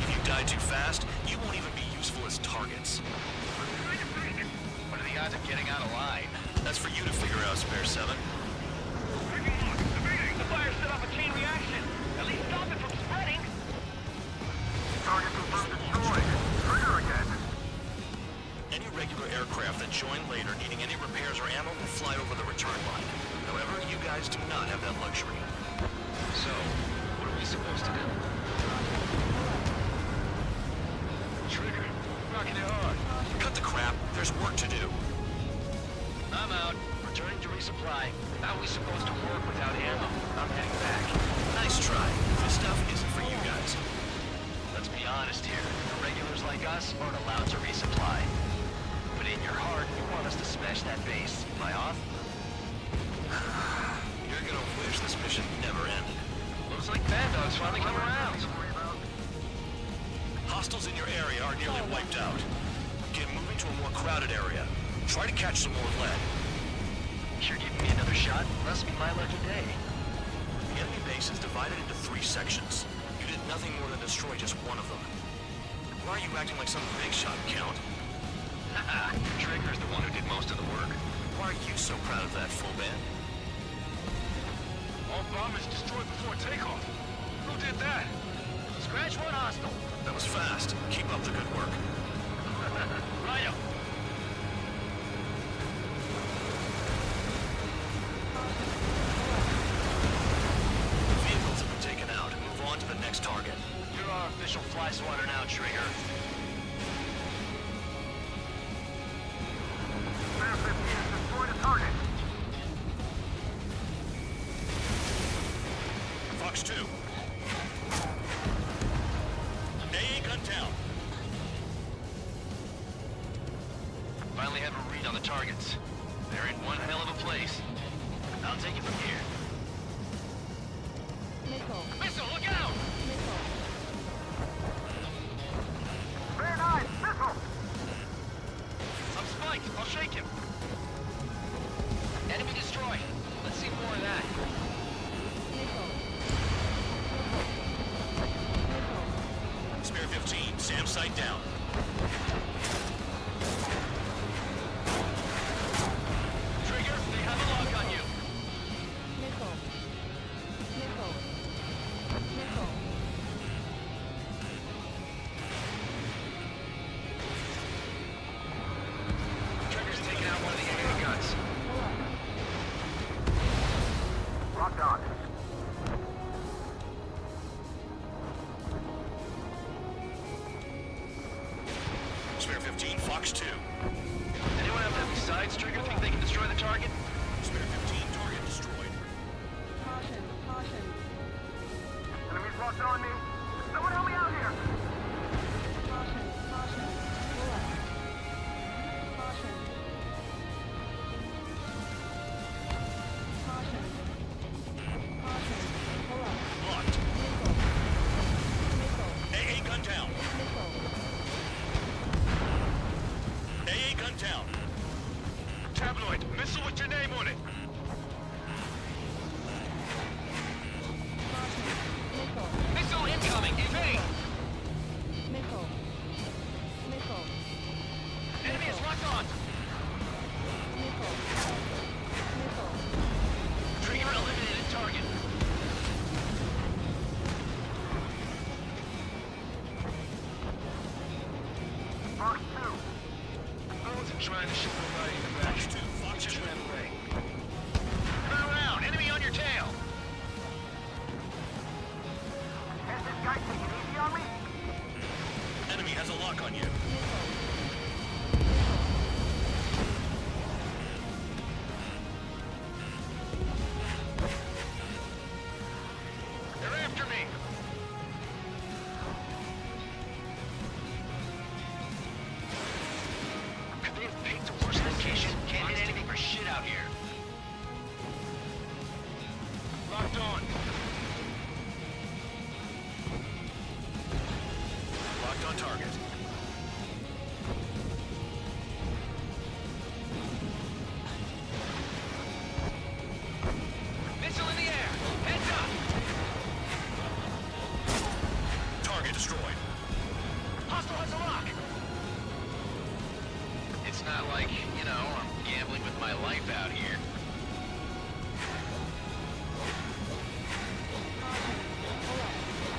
If you die too fast, you won't even be useful as targets. What are the odds of getting out alive? That's for you to figure out, Spare 7. The fire set off a chain reaction. At least stop it from spreading. Target confirmed destroyed. Trigger again. Any regular aircraft that join later needing any repairs or ammo will fly over the return line. However, you guys do not have that luxury. So, what are we supposed to do? Trigger, rocking it hard. Cut the crap. There's work to do. I'm out. Returning to resupply. How are we supposed to work without ammo? I'm heading back. Nice try. This stuff isn't for you guys. Let's be honest here. Regulars like us aren't allowed to resupply. But in your heart, you want us to smash that base. Am I off? You're gonna wish this mission never ended. Looks like Bandog's finally come around. Hostiles in your area are nearly wiped out. Get moving to a more crowded area. Try to catch some more lead. You're giving me another shot? Must be my lucky day. The enemy base is divided into 3 sections. You did nothing more than destroy just one of them. Why are you acting like some big shot, Count? Haha, Trigger's the one who did most of the work. Why are you so proud of that, full band? All bombers destroyed before takeoff. Who did that? Scratch one hostile. That was fast. Keep up the good work. Righto. Vehicles have been taken out. Move on to the next target. You're our official fly swatter now, Trigger. Spare 15 has destroyed a target. Fox 2. AA gun down. Finally have a read on the targets. They're in one hell of a place. I'll take it from here. Missile, look out! Very nice! Missile! I'm spiked. I'll shake him. Enemy destroyed. Let's see more of that. Spare 15, Sam sight down. Trigger, they have a lock on you. Trigger's taking out one of the AA guns. Locked on. Spare 15, Fox 2. Anyone have heavy sides, Trigger? Think they can destroy the target? Spare 15, target destroyed. Enemies locked on me. Someone help me out here! Locked. AA gun down. AA gun down. Tabloid, missile with your name on it. Missile incoming! Evade! Enemy is locked on! Trigger eliminated target. Fox 2. I wasn't trying to shoot nobody in the back. Fox 2, Fox 2. Just ran away. Turn around, enemy on your tail. Has this guy taken easy on me? Enemy has a lock on you. They're after me. Could they have picked a worse location? Can't hit anything for shit out here. Locked on. Locked on target. Missile in the air! Heads up! Target destroyed. Hostile has a lock! It's not like, you know, I'm gambling with my life out here.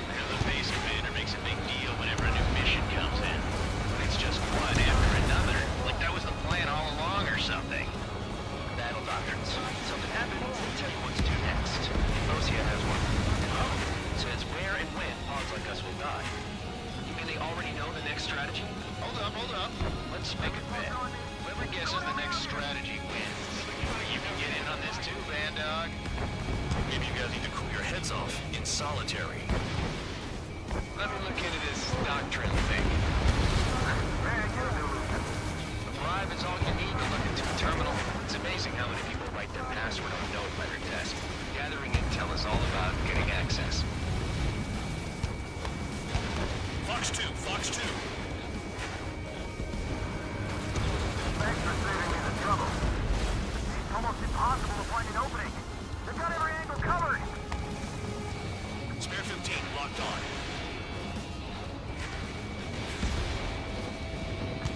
I know the base commander makes a big deal whenever a new mission comes in. But it's just one after another. Like that was the plan all along or something. Battle doctrines. Something happens, they tell you what to do next. Rosia has one. Oh, says where and when pods like us will die. You mean they already know the next strategy? Hold up. Let's make a bet. Whoever guesses the next strategy wins. You can get in on this too, Van Dog. Maybe you guys need to cool your heads off in solitary. Let me look into this doctrine thing. A bribe is all you need to look into a terminal. It's amazing how many people write their password on a note by their desk. Gathering intel is all about getting access. Fox 2, Fox 2. Thanks for saving me the trouble. It's almost impossible to find an opening. They've got every angle covered. Spare 15, locked on.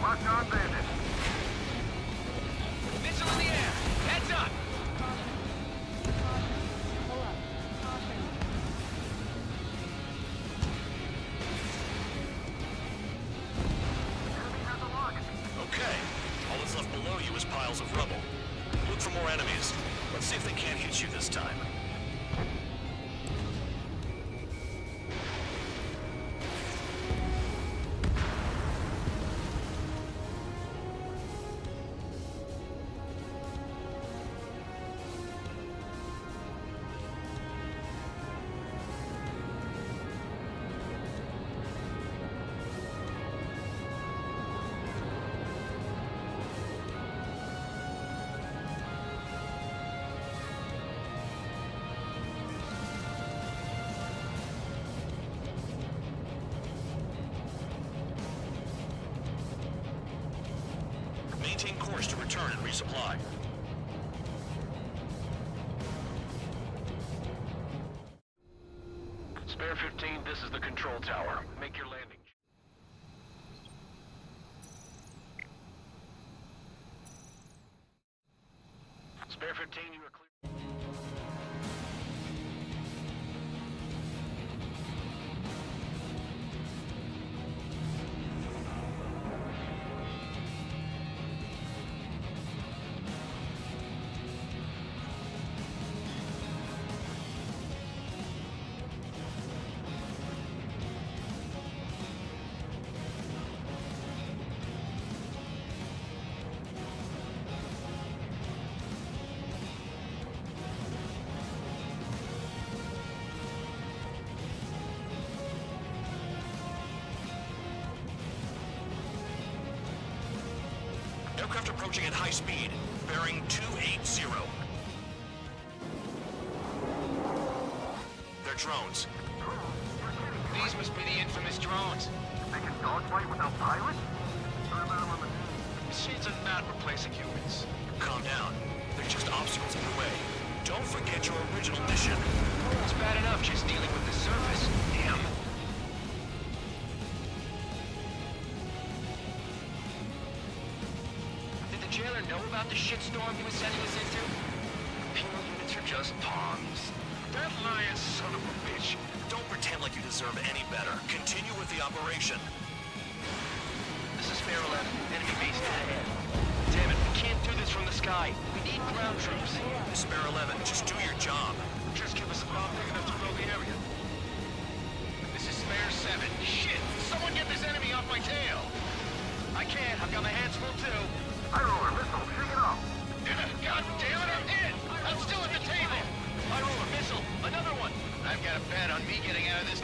Locked on, bandit. Missile in the air! Heads up! return and resupply. Spare 15, this is the control tower. Make your landing. Spare 15, you are clear. Aircraft approaching at high speed, bearing 280. They're drones. These must be the infamous drones. They can dogfight without pilots? Machines are not replacing humans. Calm down. They're just obstacles in the way. Don't forget your original mission. It's bad enough just dealing with the surface. Damn. Did the jailer know about the shitstorm he was sending us into? Penal units are just pawns. That lying son of a bitch. Don't pretend like you deserve any better. Continue with the operation. This is Spare 11. Enemy base ahead. Damn it, we can't do this from the sky. We need ground troops. Spare 11, just do your job. Just give us a bomb big enough to blow the area. This is Spare 7. Shit! Someone get this enemy off my tail! I can't. I've got my hands full too. High roller missile, shake it off. God damn it, I'm hit! I'm still at the table! High roller missile, another one! I've got a bet on me getting out of this.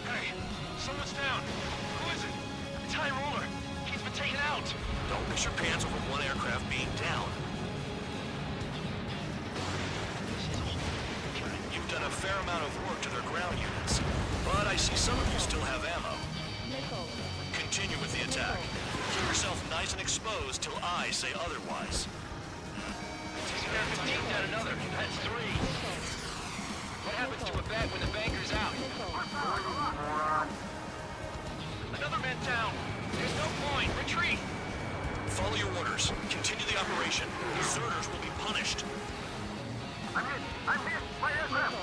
Hey, someone's down. Who is it? It's High roller. He's been taken out. Don't miss your pants over one aircraft being down. You've done a fair amount of work to their ground units, but I see some of you still have ammo. Continue with the attack. Keep yourself nice and exposed till I say otherwise. Spare 15 down another. That's 3. What happens to a bet when the banker's out? Another man down. There's no point. Retreat. Follow your orders. Continue the operation. Deserters will be punished. I'm hit! I'm hit! My aircraft!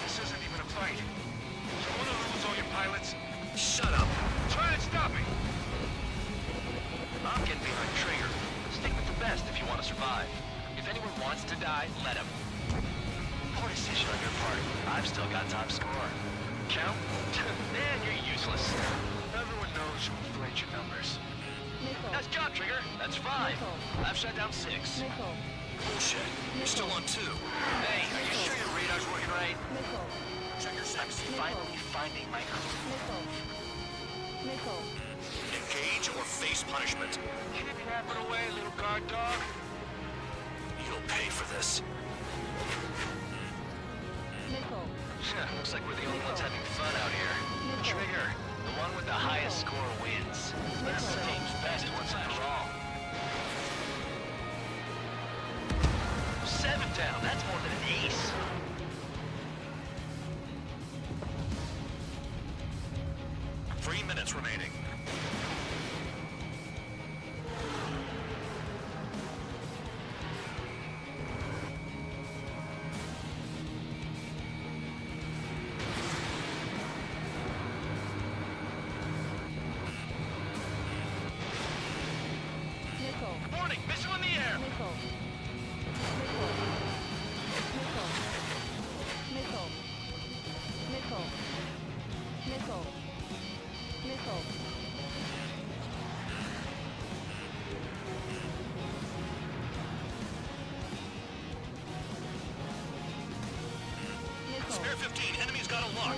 This isn't even a fight. You want to lose all your pilots? Shut up. Try and stop me. I'm getting behind Trigger. Stick with the best if you want to survive. If anyone wants to die, let him. Poor decision on your part. I've still got top score. Count? Man, you're useless. Everyone knows you inflate your numbers. Nice job, Trigger. That's 5. I've shut down 6. Bullshit. You're still on 2. Hey, are you sure your radar's working right? Check your I'm sex. finally finding my groove. Engage or face punishment. Kidnap it away, little guard dog. You'll pay for this. Looks like we're the only ones having fun out here. Trigger, the one with the highest score wins. This seems best once and for all. 7 down, that's more than an ace. Three minutes remaining. Warning, missile in the air. Spare 15, enemy's got a lock.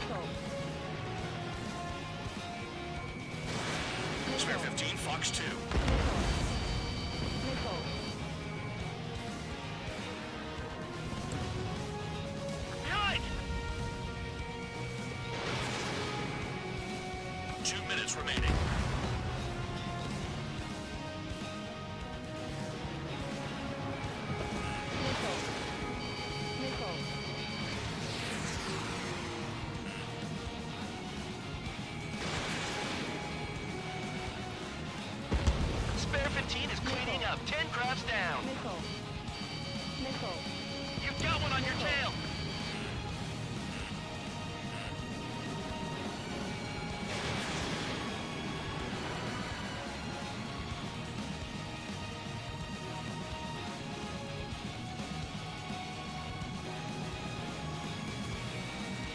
Spare 15, Fox 2. Behind! 2 minutes remaining.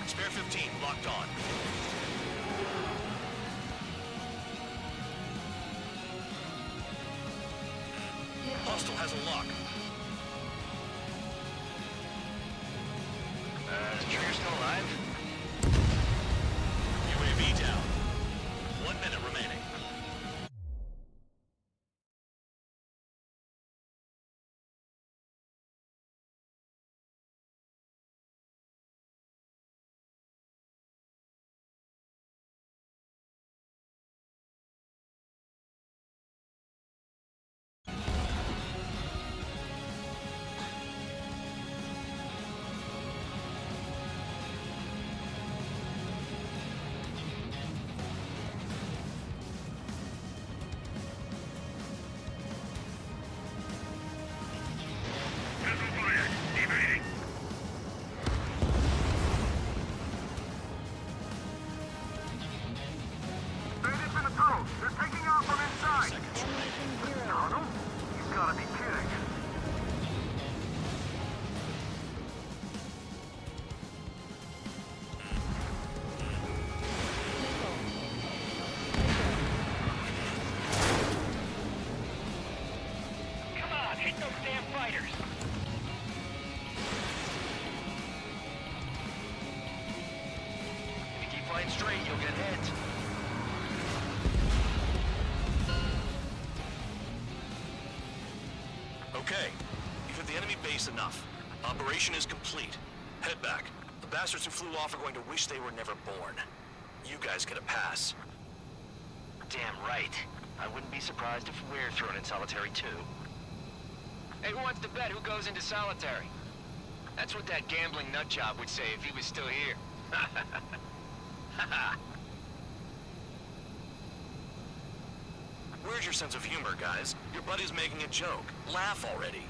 Spare 15, locked on. Hostile has a lock. Is Trigger still alive? UAV down. 1 minute remaining. They're taking off from inside! Tunnel? You've gotta be kidding. Come on, hit those damn fighters! If you keep flying straight, you'll get hit. Okay, you've hit the enemy base enough. Operation is complete. Head back. The bastards who flew off are going to wish they were never born. You guys get a pass. Damn right. I wouldn't be surprised if we're thrown in solitary too. Hey, who wants to bet who goes into solitary? That's what that gambling nutjob would say if he was still here. Where's your sense of humor, guys? Your buddy's making a joke. Laugh already.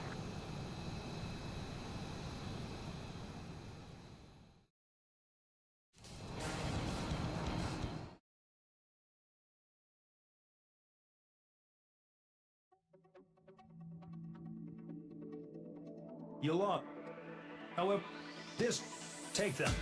You lost. However, take them.